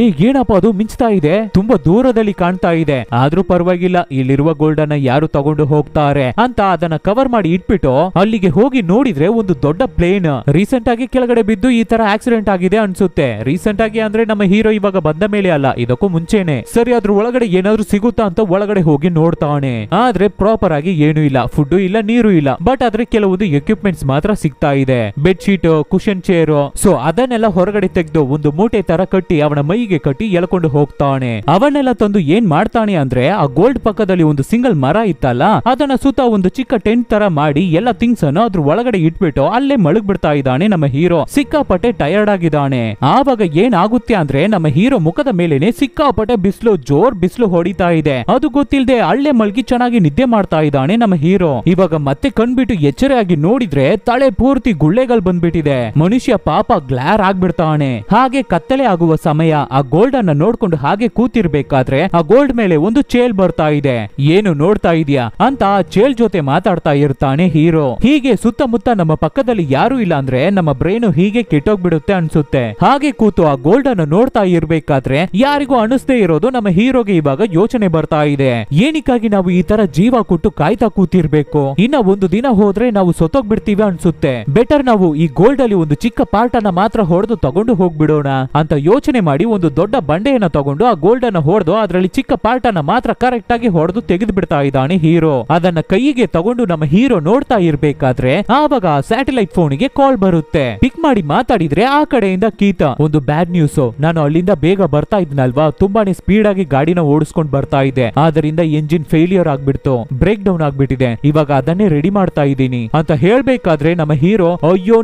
ಏನಪ್ಪ ಅದು ಮಿಂಚ್ತಾ ಇದೆ? ತುಂಬಾ ದೂರದಲ್ಲಿ ಕಾಣ್ತಾ ಇದೆ. ಆದ್ರೂ ಪರವಾಗಿಲ್ಲ, ಇಲ್ಲಿರುವ ಗೋಲ್ಡ್ ಅನ್ನ ಯಾರು ತಗೊಂಡು ಹೋಗ್ತಾರೆ ಅಂತ ಅದನ್ನ ಕವರ್ ಮಾಡಿ ಇಟ್ಬಿಟ್ಟು ಅಲ್ಲಿಗೆ ಹೋಗಿ ನೋಡಿದ್ರೆ ಒಂದು ದೊಡ್ಡ ಪ್ಲೇನ್ ರೀಸೆಂಟ್ ಆಗಿ ಕೆಳಗಡೆ ಬಿದ್ದು ಈ ತರ ಆಕ್ಸಿಡೆಂಟ್ ಆಗಿದೆ ಅನ್ಸುತ್ತೆ. ರೀಸೆಂಟ್ ಆಗಿ ಅಂದ್ರೆ ನಮ್ಮ ಹೀರೋ ಇವಾಗ ಬಂದ ಮೇಲೆ ಅಲ್ಲ, ಇದಕ್ಕೂ ಮುಂಚೆನೆ. ಸರಿ ಅದ್ರ ಒಳಗಡೆ ಏನಾದ್ರೂ ಸಿಗುತ್ತಾ ಅಂತ ಒಳಗಡೆ ಹೋಗಿ ನೋಡ್ತಾನೆ. ಆದ್ರೆ ಪ್ರಾಪರ್ ಆಗಿ ಏನು ಇಲ್ಲ, ಫುಡ್ ಇಲ್ಲ, ನೀರು ಇಲ್ಲ. ಬಟ್ ಆದ್ರೆ ಕೆಲವೊಂದು ಎಕ್ವಿಪ್ಮೆಂಟ್ಸ್ ಮಾತ್ರ ಸಿಗ್ತಾ ಇದೆ. Bed sheet, cushion chair. So ಅದನ್ನೆಲ್ಲ ಹೊರಗಡೆ ತೆಗೆದು ಒಂದು ಮೂಟೆ ತರ ಕಟ್ಟಿ ಅವನ ಮೈಗೆ ಕಟ್ಟಿ ಎಳ್ಕೊಂಡು ಹೋಗ್ತಾನೆ. ಅವನ್ನೆಲ್ಲ ತಂದು ಏನ್ ಮಾಡ್ತಾನೆ ಅಂದ್ರೆ ಆ ಗೋಲ್ಡ್ ಪಕ್ಕದಲ್ಲಿ ಒಂದು ಸಿಂಗಲ್ ಮರ ಇತ್ತಲ್ಲ, ಅದನ್ನ ಸುತ್ತ ಒಂದು ಚಿಕ್ಕ ಟೆಂಟ್ ತರ ಮಾಡಿ ಎಲ್ಲ ಥಿಂಗ್ಸ್ ಅನ್ನು ಅದ್ರ ಒಳಗಡೆ ಇಟ್ಬಿಟ್ಟು ಅಲ್ಲೇ ಮಲಗ್ ಬಿಡ್ತಾ ಇದ್ದಾನೆ ನಮ್ಮ ಹೀರೋ. ಸಿಕ್ಕಾಪಟ್ಟೆ ಟಯರ್ಡ್ ಆಗಿದ್ದಾನೆ. ಆವಾಗ ಏನಾಗುತ್ತೆ ಅಂದ್ರೆ ನಮ್ಮ ಹೀರೋ ಮುಖದ ಮೇಲೆನೆ ಸಿಕ್ಕಾಪಟ್ಟೆ ಬಿಸಿಲು, ಜೋರ್ ಬಿಸಿಲು ಹೊಡಿತಾ ಇದೆ. ಅದು ಗೊತ್ತಿಲ್ಲದೆ ಅಲ್ಲೇ ಮಲ್ಗಿ ಚೆನ್ನಾಗಿ ನಿದ್ದೆ ಮಾಡ್ತಾ ಇದ್ದಾನೆ ನಮ್ಮ ಹೀರೋ. ಇವಾಗ ಮತ್ತೆ ಕಣ್ಬಿಟ್ಟು ಎಚ್ಚರಿಯಾಗಿ ನೋಡಿದ್ರೆ ತಲೆ ಪೂರ್ತಿ ಗುಳ್ಳೆಗಳು ಬಂದ್ಬಿಟ್ಟಿದೆ. ಮನುಷ್ಯ ಪಾಪ ಗ್ಲಾರ್ ಆಗ್ಬಿಡ್ತಾನೆ. ಹಾಗೆ ಕತ್ತಲೆ ಆಗುವ ಸಮಯ. ಆ ಗೋಲ್ಡ್ ಅನ್ನ ನೋಡ್ಕೊಂಡು ಹಾಗೆ ಕೂತಿರ್ಬೇಕಾದ್ರೆ ಆ ಗೋಲ್ಡ್ ಮೇಲೆ ಒಂದು ಚೇಲ್ ಬರ್ತಾ ಇದೆ. ಏನು ನೋಡ್ತಾ ಇದೀಯಾ ಅಂತ ಆ ಚೇಲ್ ಜೊತೆ ಮಾತಾಡ್ತಾ ಇರ್ತಾನೆ ಹೀರೋ. ಹೀಗೆ ಸುತ್ತಮುತ್ತ ನಮ್ಮ ಪಕ್ಕದಲ್ಲಿ ಯಾರು ಇಲ್ಲ ಅಂದ್ರೆ ನಮ್ಮ ಬ್ರೈನ್ ಹೀಗೆ ಕೆಟ್ಟೋಗ್ಬಿಡುತ್ತೆ ಅನ್ಸುತ್ತೆ. ಹಾಗೆ ಕೂತು ಆ ಗೋಲ್ಡ್ ಅನ್ನು ನೋಡ್ತಾ ಇರ್ಬೇಕಾದ್ರೆ ಯಾರಿಗೂ ಅನಿಸ್ದೇ ಇರೋದು ನಮ್ಮ ಹೀರೋಗೆ ಇವಾಗ ಯೋಚನೆ ಬರ್ತಾ ಇದೆ. ಏನಕ್ಕಾಗಿ ನಾವು ಈ ತರ ಜೀವ ಕೊಟ್ಟು ಕಾಯ್ತಾ ಕೂತಿರ್ಬೇಕು? ಇನ್ನ ಒಂದು ದಿನ ಹೋದ್ರೆ ನಾವು ಸೊತ್ತೋಗ್ಬಿಡ್ತೀವಿ ಅನ್ಸುತ್ತೆ. ಬೆಟರ್ ನಾವು ಈ ಗೋಲ್ಡ್ ಅಲ್ಲಿ ಒಂದು ಚಿಕ್ಕ ಪಾರ್ಟ್ ಅನ್ನ ಮಾತ್ರ ಹೊಡೆದು ತಗೊಂಡು ಹೋಗ್ಬಿಡೋಣ ಅಂತ ಯೋಚನೆ ಮಾಡಿ ಒಂದು ದೊಡ್ಡ ಬಂಡೆಯನ್ನ ತಗೊಂಡು ಆ ಗೋಲ್ಡ್ ಅನ್ನ ಹೊಡೆದು ಅದರಲ್ಲಿ ಚಿಕ್ಕ ಪಾರ್ಟ್ ಅನ್ನ ಮಾತ್ರ ಕರೆಕ್ಟ್ ಆಗಿ ಹೊಡೆದು ತೆಗೆದು ಬಿಡ್ತಾ ಇದ್ದಾನೆ ಹೀರೋ. ಅದನ್ನ ಕೈಗೆ ತಗೊಂಡು ನಮ್ಮ ಹೀರೋ ನೋಡ್ತಾ ಇರ್ಬೇಕಾದ್ರೆ ಆವಾಗ ಸ್ಯಾಟಲೈಟ್ ಫೋನಿಗೆ ಕಾಲ್ ಬರುತ್ತೆ. ಪಿಕ್ ಮಾಡಿ ಮಾತಾಡಿದ್ರೆ ಆ ಕಡೆಯಿಂದ ಕೀತ, ಒಂದು ಬ್ಯಾಡ್ ನ್ಯೂಸ್. ನಾನು ಅಲ್ಲಿಂದ ಬೇಗ ಬರ್ತಾ ಇದ್ನಲ್ವಾ, ತುಂಬಾನೇ ಸ್ಪೀಡ್ ಆಗಿ ಗಾಡಿನ ಓಡಿಸ್ಕೊಂಡು ಬರ್ತಾ ಇದ್ದೆ. ಆದ್ರಿಂದ ಎಂಜಿನ್ ಫೇಲಿಯರ್ ಆಗ್ಬಿಡ್ತು, ಬ್ರೇಕ್ ಡೌನ್ ಆಗ್ಬಿಟ್ಟಿದೆ. ಇವಾಗ ಅದನ್ನೇ ರೆಡಿ ಮಾಡ್ತಾ ಇದ್ದೀನಿ ಅಂತ ಹೇಳ್ಬೇಕಾದ್ರೆ ನಮ್ಮ ಹೀರೋ, ಅಯ್ಯೋ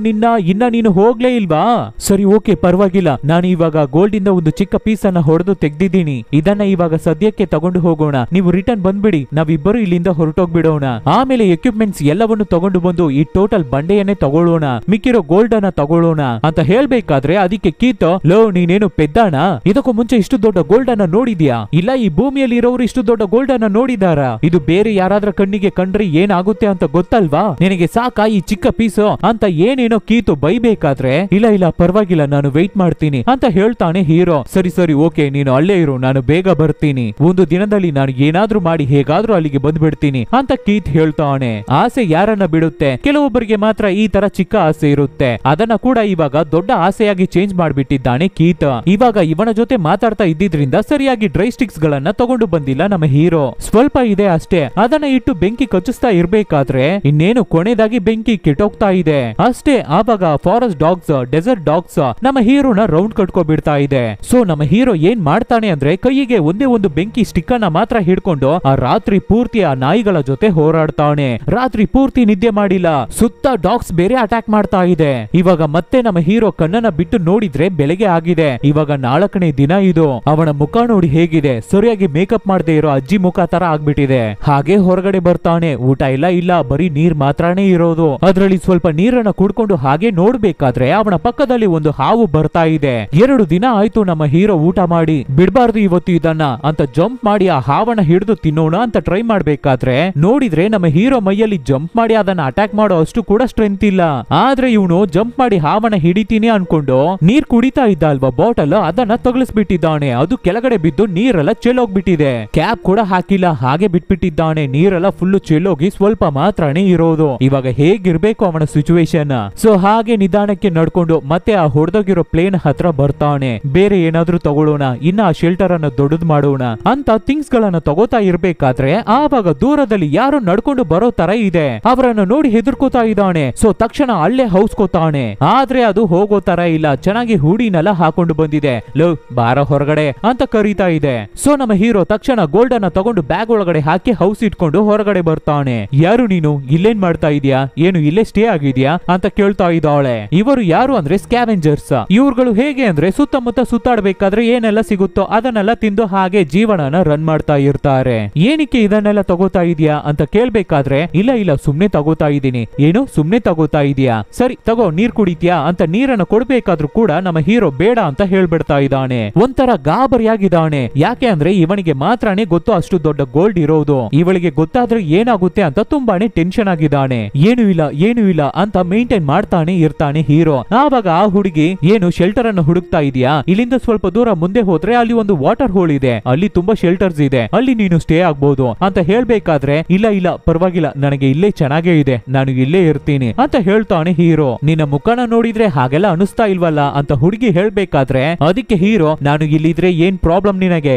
ಇನ್ನ ನೀನು ಹೋಗ್ಲೇ ಇಲ್ವಾ? ಸರಿ ಓಕೆ ಪರವಾಗಿಲ್ಲ, ನಾನು ಇವಾಗ ಗೋಲ್ಡ್ ಇಂದ ಒಂದು ಚಿಕ್ಕ ಪೀಸ್ ಅನ್ನ ಹೊಡೆದು ತೆಗ್ದಿದ್ದೀನಿ. ಇದನ್ನ ಇವಾಗ ಸದ್ಯಕ್ಕೆ ತಗೊಂಡು ಹೋಗೋಣ. ನೀವು ರಿಟರ್ನ್ ಬಂದ್ಬಿಡಿ, ನಾವಿಬ್ಬರು ಇಲ್ಲಿಂದ ಹೊರಟೋಗ್ಬಿಡೋಣ. ಆಮೇಲೆ ಎಕ್ವಿಪ್ಮೆಂಟ್ಸ್ ಎಲ್ಲವನ್ನು ತಗೊಂಡು ಬಂದು ಈ ಟೋಟಲ್ ಬಂಡೆಯನ್ನೇ ತಗೊಳ್ಳೋಣ. ಮಿಕ್ಕಿರೋ ಗೋಲ್ಡ್ ಅನ್ನ ತಗೊಳ್ಳೋಣ ಅಂತ ಹೇಳ್ಬೇಕಾದ್ರೆ ಅದಕ್ಕೆ ಕೀತ್, ಲೋ ನೀನೇನು ಪೆದ್ದಾಣ, ಇದಕ್ಕೂ ಮುಂಚೆ ಇಷ್ಟು ದೊಡ್ಡ ಗೋಲ್ಡ್ ಅನ್ನ ನೋಡಿದ್ಯಾ? ಇಲ್ಲ, ಈ ಭೂಮಿಯಲ್ಲಿ ಇರೋರು ಇಷ್ಟು ದೊಡ್ಡ ಗೋಲ್ಡ್ ಅನ್ನ ನೋಡಿದಾರ? ಇದು ಬೇರೆ ಯಾರಾದ್ರ ಕಣ್ಣಿಗೆ ಕಂಡ್ರೆ ಏನಾಗುತ್ತೆ ಅಂತ ಗೊತ್ತಲ್ವಾ? ನಿನಗೆ ಸಾಕಾ ಈ ಚಿಕ್ಕ ಪೀಸು ಅಂತ ಏನೇನೋ ಕೀತು ಬೈಬೇಕಾದ್ರೆ, ಇಲ್ಲ ಇಲ್ಲ ಪರವಾಗಿಲ್ಲ ನಾನು ವೆಯ್ಟ್ ಮಾಡ್ತೀನಿ ಅಂತ ಹೇಳ್ತಾನೆ ಹೀರೋ. ಸರಿ ಸರಿ ಓಕೆ, ನೀನು ಅಲ್ಲೇ ಇರು, ನಾನು ಬೇಗ ಬರ್ತೀನಿ, ಒಂದು ದಿನದಲ್ಲಿ ನಾನು ಏನಾದ್ರೂ ಮಾಡಿ ಹೇಗಾದ್ರೂ ಅಲ್ಲಿಗೆ ಬಂದ್ಬಿಡ್ತೀನಿ ಅಂತ ಕೀತ್ ಹೇಳ್ತಾನೆ. ಆಸೆ ಯಾರನ್ನ ಬಿಡುತ್ತೆ, ಕೆಲವೊಬ್ಬರಿಗೆ ಮಾತ್ರ ಈ ತರ ಚಿಕ್ಕ ಆಸೆ ಇರುತ್ತೆ. ಅದನ್ನ ಕೂಡ ಇವಾಗ ದೊಡ್ಡ ಆಸೆಯಾಗಿ ಚೇಂಜ್ ಮಾಡ್ಬಿಟ್ಟಿದ್ದಾನೆ ಕೀತ್. ಇವಾಗ ಇವನ ಜೊತೆ ಮಾತಾಡ್ತಾ ಇದ್ದಿದ್ರಿಂದ ಸರಿಯಾಗಿ ಡ್ರೈ ಸ್ಟಿಕ್ಸ್ ಗಳನ್ನ ತಗೊಂಡು ಬಂದಿಲ್ಲ ನಮ್ಮ ಹೀರೋ. ಸ್ವಲ್ಪ ಇದೆ ಅಷ್ಟೇ, ಅದನ್ನ ಇಟ್ಟು ಬೆಂಕಿ ಕಚ್ಚಿಸ್ತಾ ಇರ್ಬೇಕಾದ್ರೆ ಇನ್ನೇನು ಕೊನೆದಾಗಿ ಬೆಂಕಿ ಕೆಟ್ಟೋಗ್ತಾ ಇದೆ ಅಷ್ಟೇ. ಆವಾಗ ಫಾರೆಸ್ಟ್ ಡಾಗ್ಸ್, ಡೆಸರ್ಟ್ ಡಾಗ್ಸ್ ನಮ್ಮ ಹೀರೋನ ರೌಂಡ್ ಕಟ್ಕೊಬಿಡ್ತಾ ಇದೆ. ಸೊ ನಮ್ಮ ಹೀರೋ ಏನ್ ಮಾಡ್ತಾನೆ ಅಂದ್ರೆ ಕೈಗೆ ಒಂದೇ ಒಂದು ಬೆಂಕಿ ಸ್ಟಿಕ್ ಅನ್ನ ಮಾತ್ರ ಹಿಡ್ಕೊಂಡು ಆ ರಾತ್ರಿ ಪೂರ್ತಿ ಆ ನಾಯಿಗಳ ಜೊತೆ ಹೋರಾಡ್ತಾನೆ. ರಾತ್ರಿ ಪೂರ್ತಿ ನಿದ್ದೆ ಮಾಡಿಲ್ಲ, ಸುತ್ತ ಡಾಗ್ಸ್ ಬೇರೆ ಅಟ್ಯಾಕ್ ಮಾಡ್ತಾ ಇದೆ. ಇವಾಗ ಮತ್ತೆ ನಮ್ಮ ಹೀರೋ ಕಣ್ಣನ್ನ ಬಿಟ್ಟು ನೋಡಿದ್ರೆ ಬೆಳಗ್ಗೆ ಆಗಿದೆ. ಇವಾಗ 4ನೇ ದಿನ ಇದು. ಅವನ ಮುಖ ನೋಡಿ ಹೇಗಿದೆ, ಸರಿಯಾಗಿ ಮೇಕಪ್ ಮಾಡದೆ ಇರೋ ಅಜ್ಜಿ ಮುಖ ತರ ಆಗ್ಬಿಟ್ಟಿದೆ. ಹಾಗೆ ಹೊರಗಡೆ ಬರ್ತಾನೆ, ಊಟ ಇಲ್ಲ, ಬರೀ ನೀರ್ ಮಾತ್ರನೇ ಇರೋದು. ಅದ್ರಲ್ಲಿ ಸ್ವಲ್ಪ ನೀರನ್ನ ಕುಡ್ಕೊಂಡು ಹಾಗೆ ನೋಡ್ಬೇಕಾದ್ರೆ ಅವನ ಪಕ್ಕದಲ್ಲಿ ಒಂದು ಹಾವು ಬರ್ತಾ ಇದೆ. 2 ದಿನ ಆಯ್ತು ನಮ್ಮ ಹೀರೋ ಊಟ ಮಾಡಿ, ಬಿಡ್ಬಾರ್ದು ಇವತ್ತು ಇದನ್ನ ಅಂತ ಜಂಪ್ ಮಾಡಿ ಆ ಹಾವನ್ನ ಹಿಡಿದು ತಿನ್ನೋಣ ಅಂತ ಟ್ರೈ ಮಾಡ್ಬೇಕಾದ್ರೆ ನೋಡಿದ್ರೆ ನಮ್ಮ ಹೀರೋ ಮೈಯಲ್ಲಿ ಜಂಪ್ ಮಾಡಿ ಅದನ್ನ ಅಟ್ಯಾಕ್ ಮಾಡೋ ಅಷ್ಟು ಕೂಡ ಸ್ಟ್ರೆಂತ್ ಇಲ್ಲ. ಆದ್ರೆ ಇವನು ಜಂಪ್ ಮಾಡಿ ಹಾವನ್ನ ಹಿಡಿತೀನಿ ಅನ್ಕೊಂಡು ನೀರ್ ಕುಡಿತಾ ಇದ್ದ ಅಲ್ವಾ ಬಾಟಲ್, ಅದನ್ನ ತಗಲಿಸ್ಬಿಟ್ಟಿದ್ದಾನೆ. ಅದು ಕೆಳಗಡೆ ಬಿದ್ದು ನೀರೆಲ್ಲ ಚೆಲ್ಲೋಗ್ಬಿಟ್ಟಿದೆ. ಕ್ಯಾಪ್ ಕೂಡ ಹಾಕಿಲ್ಲ, ಹಾಗೆ ಬಿಟ್ಬಿಟ್ಟಿದ್ದಾನೆ. ನೀರೆಲ್ಲ ಫುಲ್ ಚೆಲ್ಲೋಗಿ ಸ್ವಲ್ಪ ಮಾತ್ರನೇ ಇರೋದು. ಇವಾಗ ಹೇಗಿರ್ಬೇಕು ಅವನ ಸಿಚುವೇಶನ್? ಸೊ ಹಾಗೆ ನಿಧಾನಕ್ಕೆ ನಡ್ಕೊಂಡು ಮತ್ತೆ ಆ ಹೊಡೆದೋಗಿರೋ ಪ್ಲೇನ್ ಹತ್ರ ಬರ್ತಾನೆ. ಬೇರೆ ಏನಾದ್ರೂ ತಗೊಳ್ಳೋಣ, ಇನ್ನ ಆ ಶೆಲ್ಟರ್ ಅನ್ನ ದೊಡ್ಡದ್ ಮಾಡೋಣ ಅಂತ ಥಿಂಗ್ಸ್ ಗಳನ್ನ ತಗೋತಾ ಇರ್ಬೇಕಾದ್ರೆ ಆವಾಗ ದೂರದಲ್ಲಿ ಯಾರೋ ನಡ್ಕೊಂಡು ಬರೋ ತರ ಇದೆ. ಅವರನ್ನು ನೋಡಿ ಹೆದರ್ಕೋತಾ ಇದ್ದಾನೆ. ಸೊ ತಕ್ಷಣ ಅಲ್ಲೇ ಹೌಸ್ಕೋತಾನೆ. ಆದ್ರೆ ಅದು ಹೋಗೋ ತರ ಇಲ್ಲ, ಚೆನ್ನಾಗಿ ಹೂಡಿನೆಲ್ಲ ಹಾಕೊಂಡು ಬಂದಿದೆ. ಲೋ ಬಾರ ಹೊರಗಡೆ ಅಂತ ಕರೀತಾ ಇದೆ. ಸೊ ನಮ್ಮ ಹೀರೋ ತಕ್ಷಣ ಗೋಲ್ಡ್ ಅನ್ನ ತಗೊಂಡು ಬ್ಯಾಗ್ ಒಳಗಡೆ ಹಾಕಿ ಹೌಸ್ ಇಟ್ಕೊಂಡು ಹೊರಗಡೆ ಬರ್ತಾನೆ. ಯಾರು ನೀನು, ಇಲ್ಲೇನ್ ಮಾಡ್ತಾ ಇದೀಯಾ, ಏನು ಇಲ್ಲೇ ಸ್ಟೇ ಆಗಿದ್ಯಾ ಅಂತ ಕೇಳ್ತಾ ಇದ್ದಾಳೆ. ಇವರು ಯಾರು ಅಂದ್ರೆ ಸ್ಕ್ಯಾವೆಂಜರ್ಸ್. ಇವ್ರುಗಳು ಹೇಗೆ ಅಂದ್ರೆ ಸುತ್ತಮುತ್ತ ಸುತ್ತಾಡ್ಬೇಕಾದ್ರೆ ಏನೆಲ್ಲ ಸಿಗುತ್ತೋ ಅದನ್ನೆಲ್ಲ ತಿಂದು ಹಾಗೆ ಜೀವನನ ರನ್ ಮಾಡ್ತಾ ಇರ್ತಾರೆ. ಏನಕ್ಕೆ ಇದನ್ನೆಲ್ಲ ತಗೋತಾ ಇದೀಯಾ ಅಂತ ಕೇಳ್ಬೇಕಾದ್ರೆ ಇಲ್ಲ ಇಲ್ಲ ಸುಮ್ನೆ ತಗೋತಾ ಇದೀನಿ. ಏನು ಸುಮ್ನೆ ತಗೋತಾ ಇದೀಯಾ, ಸರಿ ತಗೋ ನೀರ್ ಕುಡಿತ್ಯಾ ಅಂತ ನೀರನ್ನು ಕೊಡ್ಬೇಕಾದ್ರೂ ಕೂಡ ನಮ್ಮ ಹೀರೋ ಬೇಡ ಅಂತ ಹೇಳ್ಬಿಡ್ತಾ ಇದ್ದಾನೆ. ಒಂಥರ ಗಾಬರಿಯಾಗಿದ್ದಾನೆ. ಯಾಕೆ ಅಂದ್ರೆ ಇವನಿಗೆ ಮಾತ್ರನೇ ಗೊತ್ತು ಅಷ್ಟು ದೊಡ್ಡ ಗೋಲ್ಡ್ ಇರೋದು. ಇವಳಿಗೆ ಗೊತ್ತಾದ್ರೆ ಏನಾಗುತ್ತೆ ಅಂತ ತುಂಬಾನೇ ಟೆನ್ಷನ್ ಆಗಿದ್ದಾನೆ. ಏನು ಇಲ್ಲ ಅಂತ ಮೇಂಟೈನ್ ಮಾಡ್ತಾನೆ ಇರ್ತಾನೆ ಹೀರೋ. ಆವಾಗ ಆ ಹುಡುಗಿ, ಏನು ಶೆಲ್ಟರ್ ಅನ್ನು ಹುಡುಕ್ತಾ ಇದೀಯಾ, ಇಲ್ಲಿಂದ ಸ್ವಲ್ಪ ದೂರ ಮುಂದೆ ಹೋದ್ರೆ ಅಲ್ಲಿ ಒಂದು ವಾಟರ್ ಹೋಲ್ ಇದೆ, ಅಲ್ಲಿ ತುಂಬಾ ಶೆಲ್ಟರ್ಸ್ ಇದೆ, ಅಲ್ಲಿ ನೀನು ಸ್ಟೇ ಆಗ್ಬಹುದು ಅಂತ ಹೇಳ್ಬೇಕಾದ್ರೆ ಇಲ್ಲ ಪರವಾಗಿಲ್ಲ ನನಗೆ ಇಲ್ಲೇ ಚೆನ್ನಾಗೇ ಇದೆ, ನಾನು ಇಲ್ಲೇ ಇರ್ತೀನಿ ಅಂತ ಹೇಳ್ತಾನೆ ಹೀರೋ. ನಿನ್ನ ಮುಖನ ನೋಡಿದ್ರೆ ಹಾಗೆಲ್ಲ ಅನಿಸ್ತಾ ಇಲ್ವಲ್ಲ ಅಂತ ಹುಡುಗಿ ಹೇಳ್ಬೇಕಾದ್ರೆ ಅದಕ್ಕೆ ಹೀರೋ, ನಾನು ಇಲ್ಲಿದ್ರೆ ಏನ್ ಪ್ರಾಬ್ಲಮ್ ನಿನಗೆ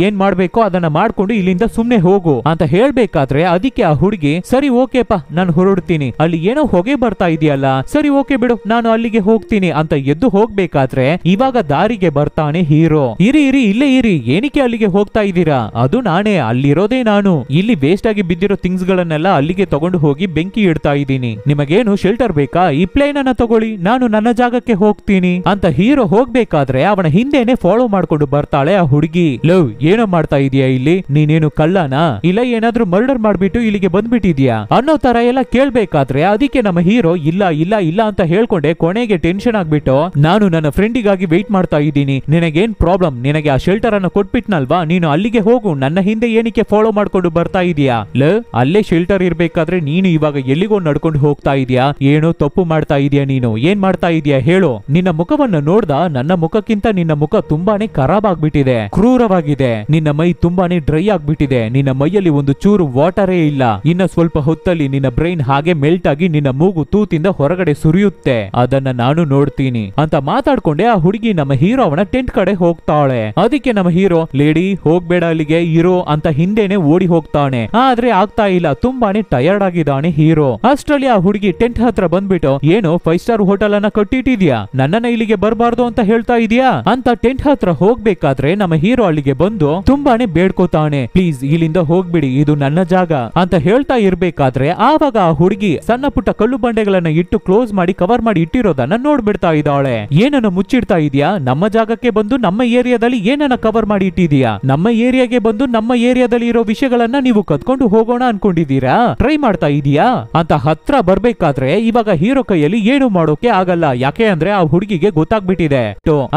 ಏನ್ ಮಾಡ್ಬೇಕೋ ಅದನ್ನ ಮಾಡ್ಕೊಂಡು ಇಲ್ಲಿಂದ ಸುಮ್ನೆ ಹೋಗು ಅಂತ ಹೇಳ್ಬೇಕಾದ್ರೆ ಅದಕ್ಕೆ ಆ ಹುಡುಗಿ, ಸರಿ ಓಕೆಪಾ ನಾನು ಹೊರಡ್ತೀನಿ, ಅಲ್ಲಿ ಏನೋ ಹೊಗೆ ಬರ್ತಾ ಇದೆಯಲ್ಲ, ಸರಿ ಓಕೆ ಬಿಡು ನಾನು ಅಲ್ಲಿಗೆ ಹೋಗ್ತೀನಿ ಅಂತ ಎದ್ದು ಹೋಗ್ಬೇಕಾದ್ರೆ ಇವಾಗ ದಾರಿಗೆ ಬರ್ತಾನೆ ಹೀರೋ. ಇರಿ ಇಲ್ಲೇ ಇರಿ, ಏನಕ್ಕೆ ಅಲ್ಲಿಗೆ ಹೋಗ್ತಾ ಇದ್ದೀರಾ, ಅದು ನಾನೇ, ಅಲ್ಲಿರೋದೇ ನಾನು, ಇಲ್ಲಿ ವೇಸ್ಟ್ ಆಗಿ ಬಿದ್ದಿರೋ ಥಿಂಗ್ಸ್ ಗಳನ್ನೆಲ್ಲ ಅಲ್ಲಿಗೆ ತಗೊಂಡು ಹೋಗಿ ಬೆಂಕಿ ಇಡ್ತಾ ಇದ್ದೀನಿ, ನಿಮಗೇನು ಶೆಲ್ಟರ್ ಬೇಕಾ, ಈ ಪ್ಲೇನ್ ಅನ್ನ ತಗೊಳ್ಳಿ, ನಾನು ನನ್ನ ಜಾಗಕ್ಕೆ ಹೋಗ್ತೀನಿ ಅಂತ ಹೀರೋ ಹೋಗ್ಬೇಕಾದ್ರೆ ಅವನ ಹಿಂದೆನೆ ಫಾಲೋ ಮಾಡ್ಕೊಂಡು ಬರ್ತಾಳೆ ಆ ಹುಡುಗಿ. ಲವ್ ಏನೋ ಮಾಡ್ತಾ ಇದೀಯಾ ಇಲ್ಲಿ, ನೀನೇನು ಕಳ್ಳನಾ, ಇಲ್ಲ ಏನಾದ್ರೂ ಮರ್ಡರ್ ಮಾಡ್ಬಿಟ್ಟು ಇಲ್ಲಿಗೆ ಬಂದ್ಬಿಟ್ಟಿದ್ಯಾ ಅನ್ನೋ ತರ ಎಲ್ಲ ಕೇಳ್ಬೇಕಾದ್ರೆ ಅದಕ್ಕೆ ನಮ್ಮ ಹೀರೋ ಇಲ್ಲ ಅಂತ ಹೇಳ್ಕೊಂಡೆ ಕೊನೆಗೆ ಟೆನ್ಷನ್ ಆಗ್ಬಿಟ್ಟು, ನಾನು ನನ್ನ ಫ್ರೆಂಡಿಗಾಗಿ ವೆಯ್ಟ್ ಮಾಡ್ತಾ ಇದ್ದೀನಿ, ನಿನಗೇನ್ ಪ್ರಾಬ್ಲಮ್, ನಿನಗೆ ಆ ಶೆಲ್ಟರ್ ಅನ್ನ ಕೊಟ್ಬಿಟ್ನಲ್ವಾ, ನೀನು ಅಲ್ಲಿಗೆ ಹೋಗು, ನನ್ನ ಹಿಂದೆ ಏನಕ್ಕೆ ಫಾಲೋ ಮಾಡ್ಕೊಂಡು ಬರ್ತಾ ಇದೀಯಾ, ಅಲ್ಲೇ ಶೆಲ್ಟರ್ ಇರ್ಬೇಕಾದ್ರೆ ನೀನು ಇವಾಗ ಎಲ್ಲಿಗೋ ನಡ್ಕೊಂಡು ಹೋಗ್ತಾ ಇದೀಯಾ, ಏನೋ ತಪ್ಪು ಮಾಡ್ತಾ ಇದೀಯಾ, ನೀನು ಏನ್ ಮಾಡ್ತಾ ಇದೀಯಾ ಹೇಳು, ನಿನ್ನ ಮುಖವನ್ನು ನೋಡ್ದ ನನ್ನ ಮುಖಕ್ಕಿಂತ ನಿನ್ನ ಮುಖ ತುಂಬಾನೇ ಖರಾಬ್ ಆಗ್ಬಿಟ್ಟಿದೆ, ಕ್ರೂರವಾಗಿದೆ, ನಿನ್ನ ಮೈ ತುಂಬಾನೇ ಡ್ರೈ ಆಗ್ಬಿಟ್ಟಿದೆ, ನಿನ್ನ ಮೈಯಲ್ಲಿ ಒಂದು ಚೂರು ವಾಟರೇ ಇಲ್ಲ, ಇನ್ನ ಸ್ವಲ್ಪ ಹೊತ್ತಲ್ಲಿ ನಿನ್ನ ಬ್ರೈನ್ ಹಾಗೆ ಮೆಲ್ಟ್ ಆಗಿ ನಿನ್ನ ಮೂಗು ತೂತಿಂದ ಹೊರಗಡೆ ಸುರಿಯುತ್ತೆ, ಅದನ್ನ ನಾನು ನೋಡ್ತೀನಿ ಅಂತ ಮಾತಾಡ್ಕೊಂಡೆ ಆ ಹುಡುಗಿ ನಮ್ಮ ಹೀರೋ ಅವನ ಟೆಂಟ್ ಕಡೆ ಹೋಗ್ತಾಳೆ. ಅದಕ್ಕೆ ನಮ್ಮ ಹೀರೋ, ಲೇಡಿ ಹೋಗ್ಬೇಡ ಅಲ್ಲಿಗೆ ಇರೋ ಅಂತ ಹಿಂದೆನೆ ಓಡಿ ಹೋಗ್ತಾನೆ. ಆದ್ರೆ ಆಗ್ತಾ ಇಲ್ಲ, ತುಂಬಾನೇ ಟಯರ್ಡ್ ಆಗಿದ್ದಾನೆ ಹೀರೋ. ಅಷ್ಟರಲ್ಲಿ ಆ ಹುಡುಗಿ ಟೆಂಟ್ ಹತ್ರ ಬಂದ್ಬಿಟ್ಟು, ಏನು 5 ಸ್ಟಾರ್ ಹೋಟೆಲ್ ಅನ್ನ ಕಟ್ಟಿಟ್ಟಿದ್ಯಾ, ನನ್ನನ್ನ ಇಲ್ಲಿಗೆ ಬರಬಾರ್ದು ಅಂತ ಹೇಳ್ತಾ ಇದೀಯಾ ಅಂತ ಟೆಂಟ್ ಹತ್ರ ಹೋಗ್ಬೇಕಾದ್ರೆ ನಮ್ಮ ಹೀರೋ ಅಲ್ಲಿಗೆ ಬಂದು ತುಂಬಾನೇ ಬೇಡ್ಕೋತಾನೆ, ಪ್ಲೀಸ್ ಇಲ್ಲಿಂದ ಹೋಗ್ಬಿಡಿ, ಇದು ನನ್ನ ಜಾಗ ಅಂತ ಹೇಳ್ತಾ ಇರ್ಬೇಕಾದ್ರೆ ಆವಾಗ ಆ ಹುಡುಗಿ ಸಣ್ಣ ಪುಟ್ಟ ಕಲ್ಲು ಬಂಡೆಗಳನ್ನ ಇಟ್ಟು ಕ್ಲೋಸ್ ಮಾಡಿ ಕವರ್ ಮಾಡಿ ಇಟ್ಟಿರೋದನ್ನ ನೋಡ್ಬಿಡ್ತಾ ಇದ್ದಾಳೆ. ಏನನ್ನ ಮುಚ್ಚಿಡ್ತಾ ಇದೀಯಾ, ನಮ್ಮ ಜಾಗಕ್ಕೆ ಬಂದು ನಮ್ಮ ಏರಿಯಾದಲ್ಲಿ ಏನನ್ನ ಕವರ್ ಮಾಡಿ ಇಟ್ಟಿದೀಯಾ, ನಮ್ಮ ಏರಿಯಾಗೆ ಬಂದು ನಮ್ಮ ಏರಿಯಾದಲ್ಲಿ ಇರೋ ವಿಷಯಗಳನ್ನ ನೀವು ಕತ್ಕೊಂಡು ಹೋಗೋಣ ಅನ್ಕೊಂಡಿದೀರಾ, ಟ್ರೈ ಮಾಡ್ತಾ ಇದೀಯಾ ಅಂತ ಹತ್ರ ಬರ್ಬೇಕಾದ್ರೆ ಇವಾಗ ಹೀರೋ ಕೈಯಲ್ಲಿ ಏನು ಮಾಡೋಕೆ ಆಗಲ್ಲ. ಯಾಕೆ ಅಂದ್ರೆ ಆ ಹುಡುಗಿಗೆ ಗೊತ್ತಾಗ್ಬಿಟ್ಟಿದೆ.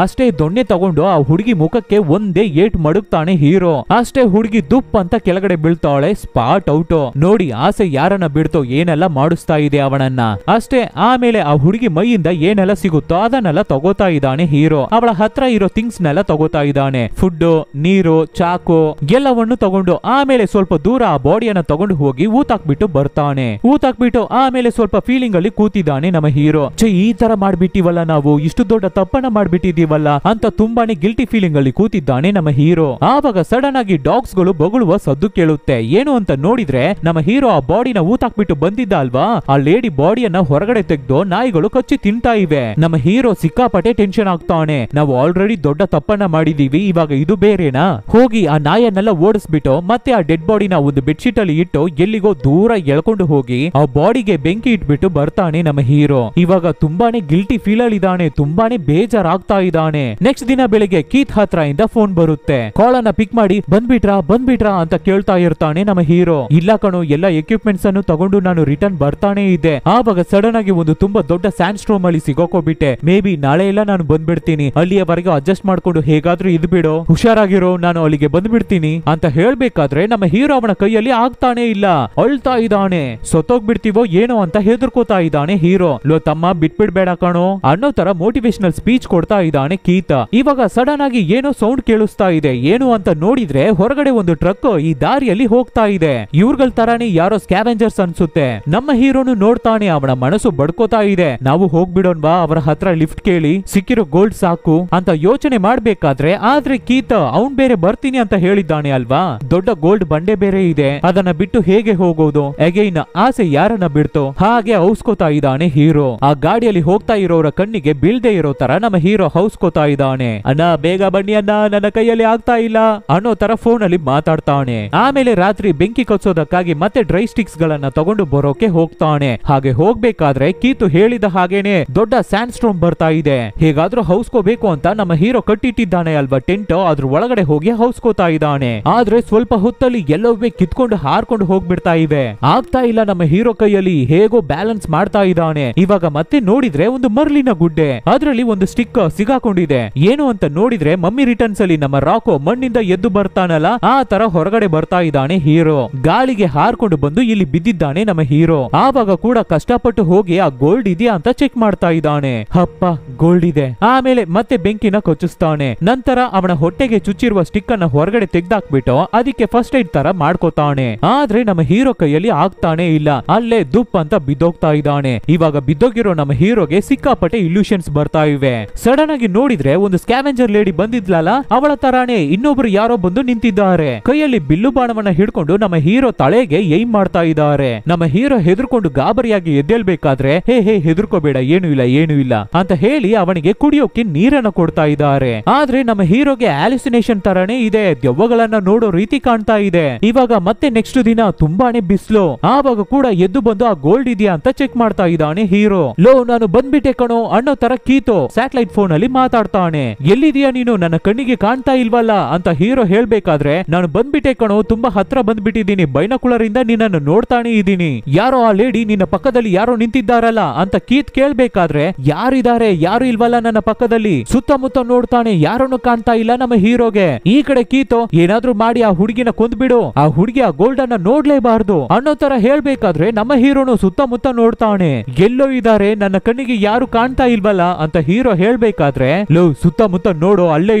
ಅಷ್ಟೇ ದೊಣ್ಣೆ ತಗೊಂಡು ಆ ಹುಡುಗಿ ಮುಖಕ್ಕೆ ಒಂದೇ ಏಟ್ ಮಡುಗ್ತಾನೆ ಹೀರೋ. ಅಷ್ಟೇ ಹುಡುಗಿ ದುಪ್ ಅಂತ ಕೆಳಗಡೆ ಬೀಳ್ತಾಳೆ. Spot out. ನೋಡಿ ಆಸೆ ಯಾರನ್ನ ಬಿಡ್ತೋ ಏನೆಲ್ಲ ಮಾಡಿಸ್ತಾ ಇದೆ ಅವನನ್ನ. ಅಷ್ಟೇ ಆಮೇಲೆ ಆ ಹುಡುಗಿ ಮೈಯಿಂದ ಏನೆಲ್ಲ ಸಿಗುತ್ತೋ ಅದನ್ನೆಲ್ಲ ತಗೋತಾ ಇದ್ದಾನೆ ಹೀರೋ. ಅವಳ ಹತ್ರ ಇರೋ ಥಿಂಗ್ಸ್ ನೆಲ್ಲ ತಗೋತಾ ಇದ್ದಾನೆ. ಫುಡ್, ನೀರು, ಚಾಕು ಎಲ್ಲವನ್ನು ತಗೊಂಡು ಆಮೇಲೆ ಸ್ವಲ್ಪ ದೂರ ಆ ಬಾಡಿಯನ್ನ ತಗೊಂಡು ಹೋಗಿ ಊತಾಕ್ಬಿಟ್ಟು ಬರ್ತಾನೆ. ಊತಾಕ್ಬಿಟ್ಟು ಆಮೇಲೆ ಸ್ವಲ್ಪ ಫೀಲಿಂಗ್ ಅಲ್ಲಿ ಕೂತಿದ್ದಾನೆ ನಮ್ಮ ಹೀರೋ. ಈ ತರ ಮಾಡ್ಬಿಟ್ಟಿವಲ್ಲ, ನಾವು ಇಷ್ಟು ದೊಡ್ಡ ತಪ್ಪನ್ನ ಮಾಡ್ಬಿಟ್ಟಿದೀವಲ್ಲ ಅಂತ ತುಂಬಾನೇ ಗಿಲ್ಟಿ ಫೀಲಿಂಗ್ ಅಲ್ಲಿ ಕೂತಿದ್ದಾನೆ ನಮ್ಮ ಹೀರೋ. ಆವಾಗ ಸಡನ್ ಆಗಿ ಡಾಗ್ಸ್ ಗಳು ಬೊಗಳುವ ಸದ್ದು ಕೇಳುತ್ತೆ. ಏನು ಅಂತ ನೋಡಿದ್ರೆ ನಮ್ಮ ಹೀರೋ ಆ ಬಾಡಿನ ಊತಾಕ್ಬಿಟ್ಟು ಬಂದಿದ್ದ ಅಲ್ವಾ, ಆ ಲೇಡಿ ಬಾಡಿಯನ್ನ ಹೊರಗಡೆ ತೆಗೆದು ನಾಯಿಗಳು ಕಚ್ಚಿ ತಿಂತಾ ಇವೆ. ನಮ್ಮ ಹೀರೋ ಸಿಕ್ಕಾಪಟ್ಟೆ ಟೆನ್ಷನ್ ಆಗ್ತಾನೆ. ನಾವು ಆಲ್ರೆಡಿ ದೊಡ್ಡ ತಪ್ಪನ್ನ ಮಾಡಿದೀವಿ, ಇವಾಗ ಇದು ಬೇರೆನಾ? ಹೋಗಿ ಆ ನಾಯನ್ನೆಲ್ಲ ಓಡಿಸ್ಬಿಟ್ಟು ಮತ್ತೆ ಆ ಡೆಡ್ ಬಾಡಿನ ಒಂದು ಬೆಡ್ಶೀಟ್ ಅಲ್ಲಿ ಇಟ್ಟು ಎಲ್ಲಿಗೋ ದೂರ ಎಳ್ಕೊಂಡು ಹೋಗಿ ಆ ಬಾಡಿಗೆ ಬೆಂಕಿ ಇಟ್ಬಿಟ್ಟು ಬರ್ತಾನೆ ನಮ್ಮ ಹೀರೋ. ಇವಾಗ ತುಂಬಾನೇ ಗಿಲ್ಟಿ ಫೀಲ್ ಅಲ್ಲಿ ಇದ್ದಾನೆ, ತುಂಬಾನೇ ಬೇಜಾರಾಗ್ತಾ ಇದ್ದಾನೆ. ನೆಕ್ಸ್ಟ್ ದಿನ ಬೆಳಿಗ್ಗೆ ಕೀತ್ ಹತ್ರ ಇಂದ ಫೋನ್ ಬರುತ್ತೆ. ಕಾಲ್ ಅನ್ನ ಪಿಕ್ ಮಾಡಿ ಬಂದ್ಬಿಟ್ರಾ ಅಂತ ಕೇಳ್ತಾ ಇರ್ತಾನೆ ನಮ್ಮ ಹೀರೋ. ಇಲ್ಲ ಕಣೋ, ಎಲ್ಲ ಎಕ್ವಿಪ್ಮೆಂಟ್ಸ್ ಅನ್ನು ತಗೊಂಡು ನಾನು ರಿಟರ್ನ್ ಬರ್ತಾನೆ ಇದ್ದೆ. ಆವಾಗ ಸಡನ್ ಆಗಿ ಒಂದು ತುಂಬಾ ದೊಡ್ಡ ಸ್ಯಾಂಡ್ ಸ್ಟ್ರೋಮ್ ಅಲ್ಲಿ ಸಿಗೋಕೋಬಿಟ್ಟೆ. ಮೇ ಬಿ ನಾಳೆ ಎಲ್ಲ ನಾನು ಬಂದ್ಬಿಡ್ತೀನಿ, ಅಲ್ಲಿಯವರೆಗೆ ಅಡ್ಜಸ್ಟ್ ಮಾಡ್ಕೊಂಡು ಹೇಗಾದ್ರೂ ಇದ್ ಬಿಡು, ಹುಷಾರಾಗಿರೋ, ನಾನು ಅಲ್ಲಿಗೆ ಬಂದ್ಬಿಡ್ತೀನಿ ಅಂತ ಹೇಳ್ಬೇಕಾದ್ರೆ ನಮ್ಮ ಹೀರೋ ಅವನ ಕೈಯಲ್ಲಿ ಆಗ್ತಾನೆ ಇಲ್ಲ. ಅಳ್ತಾ ಇದ್ದಾನೆ. ಸತ್ತೋಗ್ಬಿಡ್ತೀವೋ ಏನೋ ಅಂತ ಹೆದರ್ಕೋತಾ ಇದ್ದಾನೆ ಹೀರೋ. ಲೋ ತಮ್ಮ ಬಿಟ್ಬಿಡ್ಬೇಡ ಕಣೋ ಅನ್ನೋ ತರ ಮೋಟಿವೇಶನಲ್ ಸ್ಪೀಚ್ ಕೊಡ್ತಾ ಇದ್ದಾನೆ ಕೀತ. ಇವಾಗ ಸಡನ್ ಆಗಿ ಏನೋ ಸೌಂಡ್ ಕೇಳಿಸ್ತಾ ಇದೆ. ಏನು ಅಂತ ನೋಡಿದ್ರೆ ಹೊರಗಡೆ ಒಂದು ಟ್ರಕ್ ಈ ದಾರಿಯಲ್ಲಿ ಹೋಗ್ತಾ ಇದೆ. ಇವ್ರಗಳ ತರಾನೇ ಯಾರೋ ಸ್ಕ್ಯಾವೆಂಜರ್ಸ್ ಅನ್ಸುತ್ತೆ. ನಮ್ಮ ಹೀರೋನು ನೋಡ್ತಾನೆ, ಅವನ ಮನಸ್ಸು ಬಡ್ಕೋತಾ ಇದೆ. ನಾವು ಹೋಗ್ಬಿಡೋಣ್ವಾ ಅವರ ಹತ್ರ ಲಿಫ್ಟ್ ಕೇಳಿ, ಸಿಕ್ಕಿರೋ ಗೋಲ್ಡ್ ಸಾಕು ಅಂತ ಯೋಚನೆ ಮಾಡ್ಬೇಕಾದ್ರೆ ಆದ್ರೆ ಕೀತ ಅವನ್ ಬೇರೆ ಬರ್ತೀನಿ ಅಂತ ಹೇಳಿದ್ದಾನೆ ಅಲ್ವಾ. ದೊಡ್ಡ ಗೋಲ್ಡ್ ಬಂಡೆ ಬೇರೆ ಇದೆ, ಅದನ್ನ ಬಿಟ್ಟು ಹೇಗೆ ಹೋಗೋದು? ಅಗೈನ್ ಆಸೆ ಯಾರನ್ನ ಬಿಡ್ತೋ ಹಾಗೆ ಹೌಸ್ಕೋತಾ ಇದ್ದಾನೆ ಹೀರೋ. ಆ ಗಾಡಿಯಲ್ಲಿ ಹೋಗ್ತಾ ಇರೋರ ಕಣ್ಣಿಗೆ ಬೀಳ್ದೆ ಇರೋ ತರ ನಮ್ಮ ಹೀರೋ ಹೌಸ್ಕೋತಾ ಇದ್ದಾನೆ. ಅಣ್ಣ ಬೇಗ ಬನ್ನಿ ಅಣ್ಣ, ನನ್ನ ಕೈಯಲ್ಲಿ ಆಗ್ತಾ ಇಲ್ಲ ಅನ್ನೋ ತರ ಫೋನ್ ಅಲ್ಲಿ ಮಾತಾಡ್ತಾನೆ. ಆಮೇಲೆ ರಾತ್ರಿ ಬೆಂಕಿ ಕಚ್ಚೋದಕ್ಕಾಗಿ ಮತ್ತೆ ಡ್ರೈ ಸ್ಟಿಕ್ಸ್ ಗಳನ್ನ ತಗೊಂಡು ಬರೋಕೆ ಹೋಗ್ತಾನೆ. ಹಾಗೆ ಹೋಗ್ಬೇಕಾದ್ರೆ ಕೀತು ಹೇಳಿದ ಹಾಗೇನೆ ದೊಡ್ಡ ಸ್ಯಾಂಡ್ ಸ್ಟ್ರೋಮ್ ಬರ್ತಾ ಇದೆ. ಹೇಗಾದ್ರೂ ಹೌಸ್ಕೋಬೇಕು ಅಂತ ನಮ್ಮ ಹೀರೋ ಕಟ್ಟಿಟ್ಟಿದ್ದಾನೆ ಅಲ್ವಾ ಟೆಂಟ್, ಅದ್ರ ಒಳಗಡೆ ಹೋಗಿ ಹೌಸ್ಕೋತಾ ಇದ್ದಾನೆ. ಆದ್ರೆ ಸ್ವಲ್ಪ ಹೊತ್ತಲ್ಲಿ ಎಲ್ಲವೇ ಕಿತ್ಕೊಂಡು ಹಾರ್ಕೊಂಡು ಹೋಗ್ಬಿಡ್ತಾ ಇವೆ. ಆಗ್ತಾ ಇಲ್ಲ ನಮ್ಮ ಹೀರೋ ಕೈಯಲ್ಲಿ. ಹೇಗೋ ಬ್ಯಾಲೆನ್ಸ್ ಮಾಡ್ತಾ ಇದ್ದಾನೆ. ಇವಾಗ ಮತ್ತೆ ನೋಡಿದ್ರೆ ಒಂದು ಮರ್ಲಿನ ಗುಡ್ಡೆ, ಅದರಲ್ಲಿ ಒಂದು ಸ್ಟಿಕ್ ಸಿಗಾಕೊಂಡಿದೆ. ಏನು ಅಂತ ನೋಡಿದ್ರೆ ಮಮ್ಮಿ ರಿಟರ್ನ್ಸ್ ಅಲ್ಲಿ ನಮ್ಮ ರಾಕೋ ಮಣ್ಣಿಂದ ಎದ್ದು ಬರ್ತಾನಲ್ಲ ಆ ತರ ಹೊರಗಡೆ ಬರ್ತಾ ಇದ್ದಾನೆ ಹೀರೋ. ಗಾಳಿಗೆ ಹಾರ್ಕೊಂಡು ಬಂದು ಇಲ್ಲಿ ಬಿದ್ದಿದ್ದಾನೆ ನಮ್ಮ ಹೀರೋ. ಆವಾಗ ಕೂಡ ಕಷ್ಟಪಟ್ಟು ಹೋಗಿ ಆ ಗೋಲ್ಡ್ ಇದೆಯಾ ಅಂತ ಚೆಕ್ ಮಾಡ್ತಾ ಇದ್ದಾನೆ. ಹಪ್ಪ ಗೋಲ್ಡ್ ಇದೆ. ಆಮೇಲೆ ಮತ್ತೆ ಬೆಂಕಿನ ಕೊಚ್ಚಿಸ್ತಾನೆ. ನಂತರ ಅವನ ಹೊಟ್ಟೆಗೆ ಚುಚ್ಚಿರುವ ಸ್ಟಿಕ್ ಅನ್ನ ಹೊರಗಡೆ ತೆಗ್ದಾಕ್ಬಿಟ್ಟು ಅದಕ್ಕೆ ಫಸ್ಟ್ ಏಡ್ ತರ ಮಾಡ್ಕೋತಾನೆ. ಆದ್ರೆ ನಮ್ಮ ಹೀರೋ ಕೈಯಲ್ಲಿ ಆಗ್ತಾನೆ ಇಲ್ಲ. ಅಲ್ಲೇ ದುಪ್ ಅಂತ ಬಿದ್ದೋಗ್ತಾ ಇದ್ದಾನೆ. ಇವಾಗ ಬಿದ್ದೋಗಿರೋ ನಮ್ಮ ಹೀರೋಗೆ ಸಿಕ್ಕಾಪಟ್ಟೆ ಇಲ್ಯೂಷನ್ಸ್ ಬರ್ತಾ ಇವೆ. ಸಡನ್ ಆಗಿ ನೋಡಿದ್ರೆ ಒಂದು ಸ್ಕ್ಯಾವೆಂಜರ್ ಲೇಡಿ ಬಂದಿದ್ಲಲ್ಲ, ಅವಳ ತರಾನೇ ಇನ್ನೊಬ್ರು ಯಾರೋ ಬಂದು ನಿಂತಿದ್ದಾರೆ. ಕೈಯಲ್ಲಿ ಬಿಲ್ಲು ಬಾಣವನ್ನ ಹಿಡ್ಕೊಂಡು ನಮ್ಮ ಹೀರೋ ತಲೆಗೆ ಏಮ್ ಮಾಡ್ತಾ ಇದ್ದಾರೆ. ನಮ್ಮ ಹೀರೋ ಹೆದರ್ಕೊಂಡು ಗಾಬರಿಯಾಗಿ ಎದ್ದೇಳ್ಬೇಕಾದ್ರೆ ಹೇ ಹೆದರ್ಕೋಬೇಡ, ಏನು ಇಲ್ಲ ಅಂತ ಹೇಳಿ ಅವನಿಗೆ ಕುಡಿಯೋಕೆ ನೀರನ್ನ ಕೊಡ್ತಾ ಇದ್ದಾರೆ. ಆದ್ರೆ ನಮ್ಮ ಹೀರೋಗೆ ಹ್ಯಾಲುಸಿನೇಷನ್ ತರಾನೇ ಇದೆ. ದೆವ್ವಗಳನ್ನ ನೋಡೋ ರೀತಿ ಕಾಣ್ತಾ ಇದೆ. ಇವಾಗ ಮತ್ತೆ ನೆಕ್ಸ್ಟ್ ದಿನ ತುಂಬಾನೇ ಬಿಸ್ಲು. ಆವಾಗ ಕೂಡ ಎದ್ದು ಬಂದು ಆ ಗೋಲ್ಡ್ ಇದೆಯಾ ಅಂತ ಚೆಕ್ ಮಾಡ್ತಾ ಇದ್ದಾನೆ ಹೀರೋ. ಲೋ ನಾನು ಬಂದ್ಬಿಟ್ಟೆ ಕಣೋ ಅನ್ನೋ ತರ ಕೀತೋ ಸ್ಯಾಟಲೈಟ್ ಫೋನ್ ಅಲ್ಲಿ ಮಾತಾಡ್ತಾನೆ. ಎಲ್ಲಿದೀಯಾ ನೀನು, ನನ್ನ ಕಣ್ಣಿಗೆ ಕಾಣ್ತಾ ಇಲ್ವಲ್ಲ ಅಂತ ಹೀರೋ ಹೇಳ್ಬೇಕಾದ್ರೆ ನಾನು ಬಂದ್ಬಿಟ್ಟೆ ಕಣೋ, ತುಂಬಾ ಹತ್ರ ಬಂದ್ಬಿಟ್ಟಿದ್ದೀನಿ, ಬೈನಾಕುಲರ್ ಇಂದ ನಿನ್ನನ್ನು ನೋಡ್ತಾನೆ ಇದ್ದೀನಿ. ಯಾರೋ ಆ ಲೇಡಿ ನಿನ್ನ ಪಕ್ಕದಲ್ಲಿ ಯಾರೋ ನಿಂತಿದ್ದಾರಲ್ಲ ಅಂತ ಕೀತ್ ಕೇಳ್ಬೇಕಾದ್ರೆ ಯಾರಿದ್ದಾರೆ, ಯಾರು ಇಲ್ವಲ್ಲ ನನ್ನ ಪಕ್ಕದಲ್ಲಿ. ಸುತ್ತಮುತ್ತ ನೋಡ್ತಾನೆ, ಯಾರನ್ನು ಕಾಣ್ತಾ ಇಲ್ಲ ನಮ್ಮ ಹೀರೋಗೆ. ಈ ಕಡೆ ಕೀತೋ ಏನಾದ್ರೂ ಮಾಡಿ ಆ ಹುಡುಗಿನ ಕೊಂದ್ಬಿಡು, ಆ ಹುಡುಗಿ ಆ ಗೋಲ್ಡ್ ಅನ್ನ ನೋಡ್ಲೇಬಾರ್ದು ಅನ್ನೋ ತರ ಹೇಳ್ಬೇಕಾದ್ರೆ ನಮ್ಮ ಹೀರೋನು ಸುತ್ತಮುತ್ತ ನೋಡ್ತಾನೆ. ಎಲ್ಲೋ ಇದಾರೆ, ನನ್ನ ಕಣ್ಣಿಗೆ ಯಾರು ಕಾಣ್ತಾ ಇಲ್ವಲ್ಲ ಅಂತ ಹೀರೋ ಹೇಳ್ಬೇಕಾದ್ರೆ ಲೋ ಸುತ್ತಮುತ್ತ ನೋಡು, ಅಲ್ಲೇ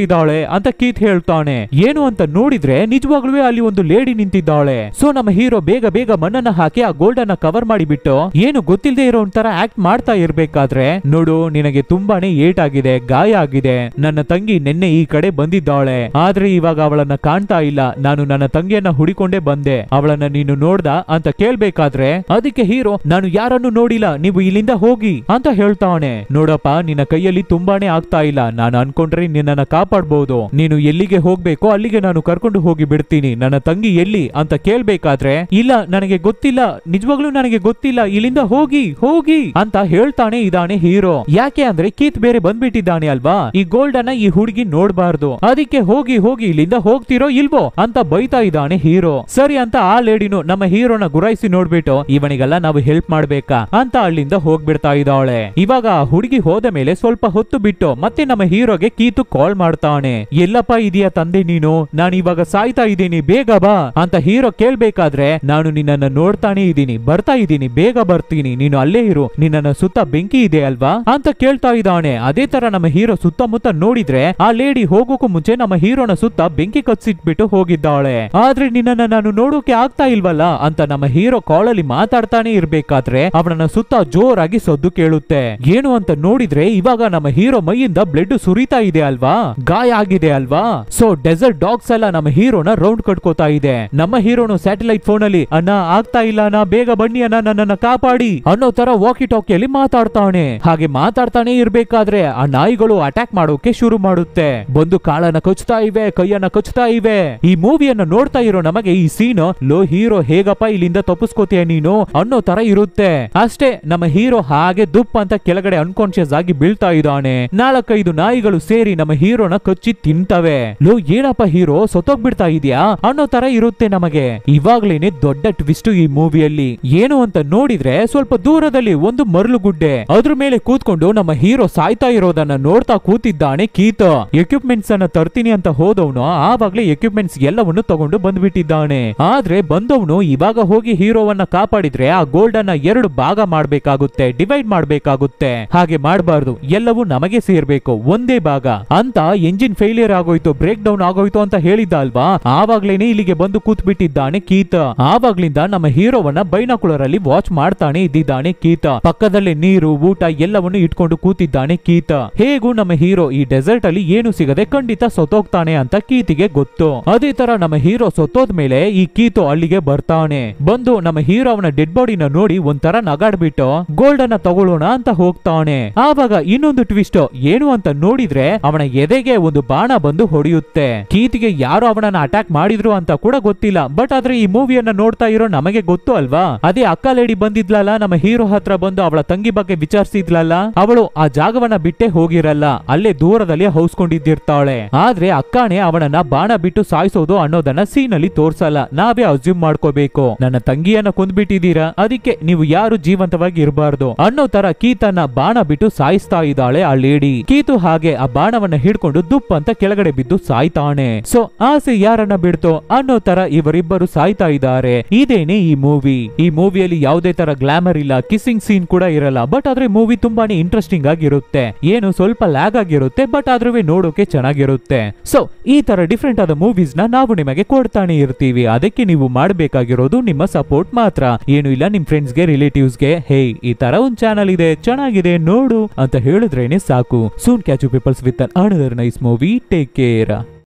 ಇದ್ದಾಳೆ ಅಂತ ಕೀತ್ ಹೇಳ್ತಾನೆ. ಏನು ಅಂತ ನೋಡಿದ್ರೆ ನಿಜವಾಗ್ಲೂ ಅಲ್ಲಿ ಒಂದು ಲೇಡಿ ನಿಂತಿದ್ದಾಳೆ. ಸೊ ನಮ್ಮ ಹೀರೋ ಬೇಗ ಬೇಗ ಮಣ್ಣನ್ನ ಹಾಕಿ ಆ ಗೋಲ್ಡ್ ಅನ್ನ ಕವರ್ ಮಾಡಿಬಿಟ್ಟು ಏನು ಗೊತ್ತಿಲ್ಲದೆ ಇರೋ ಒಂಥರ ಆಕ್ಟ್ ಮಾಡ್ತಾ ಇರ್ಬೇಕಾದ್ರೆ ನೋಡು ನಿನಗೆ ತುಂಬಾನೇ ಏಟ್ ಆಗಿದೆ, ಗಾಯ ಆಗಿದೆ. ನನ್ನ ತಂಗಿ ನಿನ್ನೆ ಈ ಕಡೆ ಬಂದಿದ್ದಾಳೆ, ಆದ್ರೆ ಇವಾಗ ಅವಳನ್ನ ಕಾಣ್ತಾ ಇಲ್ಲ. ನಾನು ನನ್ನ ತಂಗಿಯನ್ನ ಹುಡಿಕೊಂಡೇ ಬಂದೆ, ಅವಳನ್ನ ನೀನು ನೋಡ್ದ ಅಂತ ಕೇಳ್ಬೇಕಾದ್ರೆ ಅದಕ್ಕೆ ಹೀರೋ ನಾನು ಯಾರನ್ನು ನೋಡಿಲ್ಲ, ನೀವು ಇಲ್ಲಿಂದ ಹೋಗಿ ಅಂತ ಹೇಳ್ತಾನೆ. ನೋಡಪ್ಪ ನಿನ್ನ ಕೈಯಲ್ಲಿ ತುಂಬಾನೇ ಆಗ್ತಾ ಇಲ್ಲ, ನಾನು ಅನ್ಕೊಂಡ್ರೆ ನಿನ್ನನ್ನ ಕಾಪಾಡಬಹುದು. ನೀನು ಎಲ್ಲಿಗೆ ಹೋಗ್ಬೇಕೋ ಅಲ್ಲಿಗೆ ನಾನು ಕರ್ಕೊಂಡು ಹೋಗಿ ಬಿಡ್ತೀನಿ. ನನ್ನ ತಂಗಿ ಎಲ್ಲಿ ಅಂತ ಕೇಳ್ಬೇಕಾದ್ರೆ ಇಲ್ಲ ನನಗೆ ಗೊತ್ತಿಲ್ಲ, ನಿಜವಾಗ್ಲೂ ನನಗೆ ಗೊತ್ತಿಲ್ಲ, ಇಲ್ಲಿಂದ ಹೋಗಿ ಹೋಗಿ ಅಂತ ಹೇಳ್ತಾನೆ ಇದ್ದಾನೆ ಹೀರೋ. ಯಾಕೆ ಅಂದ್ರೆ ಕೀತ್ ಬೇರೆ ಬಂದ್ಬಿಟ್ಟಿದ್ದಾನೆ ಅಲ್ವಾ, ಈ ಗೋಲ್ಡ್ ಅನ್ನ ಈ ಹುಡುಗಿ ನೋಡ್ಬಾರ್ದು, ಅದಕ್ಕೆ ಹೋಗಿ ಹೋಗಿ ಇಲ್ಲಿಂದ ಹೋಗ್ತಿರೋ ಇಲ್ವೋ ಅಂತ ಬೈತಾ ಇದ್ದಾನೆ ಹೀರೋ. ಸರಿ ಅಂತ ಆ ಲೇಡಿನು ನಮ್ಮ ಹೀರೋನ ಗುರಾಯಿಸಿ ನೋಡ್ಬಿಟ್ಟು ಇವನಿಗೆಲ್ಲ ನಾವು ಹೆಲ್ಪ್ ಮಾಡ್ಬೇಕಾ ಅಂತ ಅಂತ ಅಲ್ಲಿಂದ ಹೋಗ್ಬಿಡ್ತಾ ಇದ್ದಾಳೆ. ಇವಾಗ ಹುಡುಗಿ ಹೋದ ಮೇಲೆ ಸ್ವಲ್ಪ ಹೊತ್ತು ಬಿಟ್ಟು ಮತ್ತೆ ನಮ್ಮ ಹೀರೋಗೆ ಕೀತು ಕಾಲ್ ಮಾಡ್ತಾನೆ. ಎಲ್ಲಪ್ಪ ಇದೆಯಾ ತಂದೆ ನೀನು, ನಾನು ಇವಾಗ ಸಾಯ್ತಾ ಇದ್ದೀನಿ, ಬೇಗ ಬಾ ಅಂತ ಹೀರೋ ಕೇಳ್ಬೇಕಾದ್ರೆ ನಾನು ನಿನ್ನನ್ನ ನೋಡ್ತಾನೆ ಇದ್ದೀನಿ, ಬರ್ತಾ ಇದ್ದೀನಿ, ಬೇಗ ಬರ್ತೀನಿ, ನೀನು ಅಲ್ಲೇ ಇರು, ನಿನ್ನ ಸುತ್ತ ಬೆಂಕಿ ಇದೆ ಅಲ್ವಾ ಅಂತ ಕೇಳ್ತಾ ಇದ್ದಾನೆ. ಅದೇ ತರ ನಮ್ಮ ಹೀರೋ ಸುತ್ತಮುತ್ತ ನೋಡಿದ್ರೆ ಆ ಲೇಡಿ ಹೋಗೋಕು ಮುಂಚೆ ನಮ್ಮ ಹೀರೋನ ಸುತ್ತ ಬೆಂಕಿ ಕಚ್ಚಿಟ್ಬಿಟ್ಟು ಹೋಗಿದ್ದಾಳೆ. ಆದ್ರೆ ನಿನ್ನನ್ನ ನಾನು ನೋಡೋಕೆ ಆಗ್ತಾ ಇಲ್ವಲ್ಲ ಅಂತ ನಮ್ಮ ಹೀರೋ ಕಾಲಲ್ಲಿ ಮಾತಾಡ್ತಾನೆ ಇರ್ಬೇಕಾದ್ರೆ ಅವನನ್ನ ಸುತ್ತ ಜೋರಾಗಿ ಸದ್ದು ಕೇಳುತ್ತೆ. ಏನು ಅಂತ ನೋಡಿದ್ರೆ ಇವಾಗ ನಮ್ಮ ಹೀರೋ ಮೈಯಿಂದ ಬ್ಲಡ್ ಸುರಿತಾ ಇದೆ ಅಲ್ವಾ, ಗಾಯ ಆಗಿದೆ ಅಲ್ವಾ. ಸೊ ಡೆಸರ್ಟ್ ಡಾಗ್ಸ್ ಎಲ್ಲ ನಮ್ಮ ಹೀರೋನ ರೌಂಡ್ ಕಟ್ಕೋತಾ ಇದೆ. ನಮ್ಮ ಹೀರೋನು ಸ್ಯಾಟಲೈಟ್ ಫೋನ್ ಅಲ್ಲಿ ಅಣ್ಣ ಆಗ್ತಾ ಇಲ್ಲ ಅಣ್ಣ, ಬೇಗ ಬನ್ನಿ ಅಣ್ಣ, ನನ್ನನ್ನ ಕಾಪಾಡಿ ಅನ್ನೋ ತರ ವಾಕಿ ಟಾಕಿಯಲ್ಲಿ ಮಾತಾಡ್ತಾನೆ. ಹಾಗೆ ಮಾತಾಡ್ತಾನೆ ಇರ್ಬೇಕಾದ್ರೆ ಆ ನಾಯಿಗಳು ಅಟ್ಯಾಕ್ ಮಾಡೋಕೆ ಶುರು ಮಾಡುತ್ತೆ. ಬಂದು ಕಾಳನ್ನ ಕಚ್ತಾ ಇವೆ, ಕೈಯನ್ನ ಕಚ್ತಾ ಇವೆ. ಈ ಮೂವಿಯನ್ನ ನೋಡ್ತಾ ಇರೋ ನಮಗೆ ಈ ಸೀನ್ ಲೋ ಹೀರೋ ಹೇಗಪ್ಪ ಇಲ್ಲಿಂದ ತಪ್ಪಿಸ್ಕೋತೀಯ ನೀನು ಅನ್ನೋ ತರ ಇರುತ್ತೆ. ಅಷ್ಟೇ ನಮ್ಮ ಹೀರೋ ಹಾಗೆ ದುಪ್ ಅಂತ ಕೆಳಗಡೆ ಅನ್ಕಾನ್ಶಿಯಸ್ ಆಗಿ ಬೀಳ್ತಾ ಇದ್ದಾನೆ. 4-5 ನಾಯಿಗಳು ಸೇರಿ ನಮ್ಮ ಹೀರೋನ ಕಚ್ಚಿ ತಿಂತವೆ. ಲೋ ಏನಪ್ಪ ಹೀರೋ ಸತ್ತೋಗ್ಬಿಡ್ತಾ ಇದೆಯಾ ಅನ್ನೋ ತರ ಇರುತ್ತೆ ನಮಗೆ. ಇವಾಗ್ಲೇನೆ ದೊಡ್ಡ ಟ್ವಿಸ್ಟ್ ಈ ಮೂವಿಯಲ್ಲಿ. ಏನು ಅಂತ ನೋಡಿದ್ರೆ ಸ್ವಲ್ಪ ದೂರದಲ್ಲಿ ಒಂದು ಮರಳುಗುಡ್ಡೆ, ಅದ್ರ ಮೇಲೆ ಕೂತ್ಕೊಂಡು ನಮ್ಮ ಹೀರೋ ಸಾಯ್ತಾ ಇರೋದನ್ನ ನೋಡ್ತಾ ಕೂತಿದ್ದಾನೆ ಕೀತ್. ಎಕ್ವಿಪ್ಮೆಂಟ್ಸ್ ಅನ್ನ ತರ್ತೀನಿ ಅಂತ ಹೋದವನು ಆವಾಗ್ಲೇ ಎಕ್ವಿಪ್ಮೆಂಟ್ಸ್ ಎಲ್ಲವನ್ನು ತಗೊಂಡು ಬಂದ್ಬಿಟ್ಟಿದ್ದಾನೆ. ಆದ್ರೆ ಬಂದವನು ಇವಾಗ ಹೋಗಿ ಹೀರೋವನ್ನ ಕಾಪಾಡಿದ್ರೆ ಆ ಗೋಲ್ಡ್ ಅನ್ನ 2 ಭಾಗ ಮಾಡ್ಬೇಕಾಗುತ್ತೆ, ಡಿವೈಡ್ ಮಾಡ್ಬೇಕಾಗುತ್ತೆ. ಹಾಗೆ ಮಾಡಬಾರ್ದು, ಎಲ್ಲವೂ ನಮಗೆ ಸೇರ್ಬೇಕು, ಒಂದೇ ಭಾಗ ಅಂತ ಎಂಜಿನ್ ಫೇಲಿಯರ್ ಆಗೋಯ್ತು, ಬ್ರೇಕ್ ಡೌನ್ ಆಗೋಯ್ತು ಅಂತ ಹೇಳಿದ್ದ ಅಲ್ವಾ. ಆವಾಗ್ಲೇನೆ ಇಲ್ಲಿಗೆ ಬಂದು ಕೂತ್ ಬಿಟ್ಟಿದ್ದಾನೆ ಕೀತ್. ಆವಾಗ್ಲಿಂದ ನಮ್ಮ ಹೀರೋವನ್ನ ಬೈನಾಕುಲರ್ ಅಲ್ಲಿ ವಾಚ್ ಮಾಡ್ತಾನೆ ಇದ್ದಿದ್ದಾನೆ ಕೀತ್. ಪಕ್ಕದಲ್ಲೇ ನೀರು ಊಟ ಎಲ್ಲವನ್ನು ಇಟ್ಕೊಂಡು ಕೂತಿದ್ದಾನೆ ಕೀತ್. ಹೇಗೂ ನಮ್ಮ ಹೀರೋ ಈ ಡೆಸರ್ಟ್ ಅಲ್ಲಿ ಏನು ಸಿಗದೆ ಖಂಡಿತ ಸತ್ತೋಗ್ತಾನೆ ಅಂತ ಕೀತಿಗೆ ಗೊತ್ತು. ಅದೇ ತರ ನಮ್ಮ ಹೀರೋ ಸತ್ತೋದ್ಮೇಲೆ ಈ ಕೀತು ಅಲ್ಲಿಗೆ ಬರ್ತಾನೆ. ಬಂದು ನಮ್ಮ ಹೀರೋ ಅವನ ಡೆಡ್ ಬಾಡಿನ ನೋಡಿ ಒಂಥರ ನಗಾಡ್ಬಿಟ್ಟು ಗೋಲ್ಡ್ ಅನ್ನ ತಗೊಳ್ಳೋಣ ಅಂತ ಹೋಗ್ತಾನೆ. ಆವಾಗ ಇನ್ನೊಂದು ಟ್ವಿಸ್ಟ್ ಏನು ಅಂತ ನೋಡಿದ್ರೆ ಅವನ ಎದೆಗೆ ಒಂದು ಬಾಣ ಬಂದು ಹೊಡೆಯುತ್ತೆ. ಕೀತಿಗೆ ಯಾರು ಅವನನ್ನ ಅಟ್ಯಾಕ್ ಮಾಡಿದ್ರು ಅಂತ ಕೂಡ ಗೊತ್ತಿಲ್ಲ. ಬಟ್ ಆದ್ರೆ ಈ ಮೂವಿಯನ್ನ ನೋಡ್ತಾ ಇರೋ ನಮಗೆ ಗೊತ್ತು ಅಲ್ವಾ. ಅದೇ ಅಕ್ಕ ಲೇಡಿ ಬಂದಿದ್ಲಲ್ಲ ನಮ್ಮ ಹೀರೋ ಹತ್ರ ಬಂದು ಅವಳ ತಂಗಿ ಬಗ್ಗೆ ವಿಚಾರಿಸಿದ್ಲಲ್ಲ, ಅವಳು ಆ ಜಾಗವನ್ನ ಬಿಟ್ಟೆ ಹೋಗಿರಲ್ಲ, ಅಲ್ಲೇ ದೂರದಲ್ಲಿ ಹೌಸ್ಕೊಂಡಿದ್ದಿರ್ತಾಳೆ. ಆದ್ರೆ ಅಕ್ಕನೇ ಅವನನ್ನ ಬಾಣ ಬಿಟ್ಟು ಸಾಯಿಸೋದು ಅನ್ನೋದನ್ನ ಸೀನ್ ಅಲ್ಲಿ ತೋರ್ಸಲ್ಲ, ನಾವೇ ಅಸ್ಯೂಮ್ ಮಾಡ್ಕೋಬೇಕು. ನನ್ನ ತಂಗಿಯನ್ನ ಕೊಂದ್ಬಿಟ್ಟಿದೀರಾ, ಅದಕ್ಕೆ ನೀವು ಯಾರು ಜೀವಂತವಾಗಿ ಇರಬಾರ್ದು ಅನ್ನೋ ತರ ಕೀತನ್ನ ಬಾಣ ಬಿಟ್ಟು ಸಾಯಿಸ್ತಾ ಇದ್ದಾಳೆ ಆ ಲೇಡಿ. ಕೀತು ಹಾಗೆ ಆ ಬಾಣವನ್ನ ಹಿಡ್ಕೊಂಡು ದುಪ್ ಅಂತ ಕೆಳಗಡೆ ಬಿದ್ದು ಸಾಯ್ತಾನೆ. ಸೊ ಆಸೆ ಯಾರನ್ನ ಬಿಡ್ತೋ ಅನ್ನೋ ತರ ಇವರಿಬ್ಬರು ಸಾಯ್ತಾ ಇದ್ದಾರೆ. ಇದೇನೆ ಈ ಮೂವಿ. ಈ ಮೂವಿಯಲ್ಲಿ ಯಾವುದೇ ತರ ಗ್ಲಾಮರ್ ಇಲ್ಲ, ಕಿಸ್ಸಿಂಗ್ ಸೀನ್ ಕೂಡ ಇರಲ್ಲ. ಬಟ್ ಆದ್ರೆ ಮೂವಿ ತುಂಬಾನೇ ಇಂಟ್ರೆಸ್ಟಿಂಗ್ ಆಗಿರುತ್ತೆ. ಏನು ಸ್ವಲ್ಪ ಲ್ಯಾಗ್ ಆಗಿರುತ್ತೆ, ಬಟ್ ಆದ್ರೂ ನೋಡೋಕೆ ಚೆನ್ನಾಗಿರುತ್ತೆ. ಸೊ ಈ ತರ ಡಿಫ್ರೆಂಟ್ ಆದ ಮೂವೀಸ್ ನ ನಾವು ನಿಮಗೆ ಕೊಡ್ತಾನೆ ಇರ್ತೀವಿ. ಅದಕ್ಕೆ ನೀವು ಮಾಡಬೇಕಾಗಿರೋದು ನಿಮ್ಮ ಸಪೋರ್ಟ್ ಮಾತ್ರ. ಏನು ಇಲ್ಲ, ನಿಮ್ ಫ್ರೆಂಡ್ಸ್ ಗೆ ರಿಲೇಟಿವ್ಸ್ ಗೆ ಹೇ ಈ ತರ ಒಂದ್ ಚಾನಲ್ ಇದೆ ಚೆನ್ನಾಗಿದೆ ನೋಡು ಅಂತ ಹೇಳಿದ್ರೇನೆ ಸಾಕು. Soon catch you peoples with another nice movie. Take care.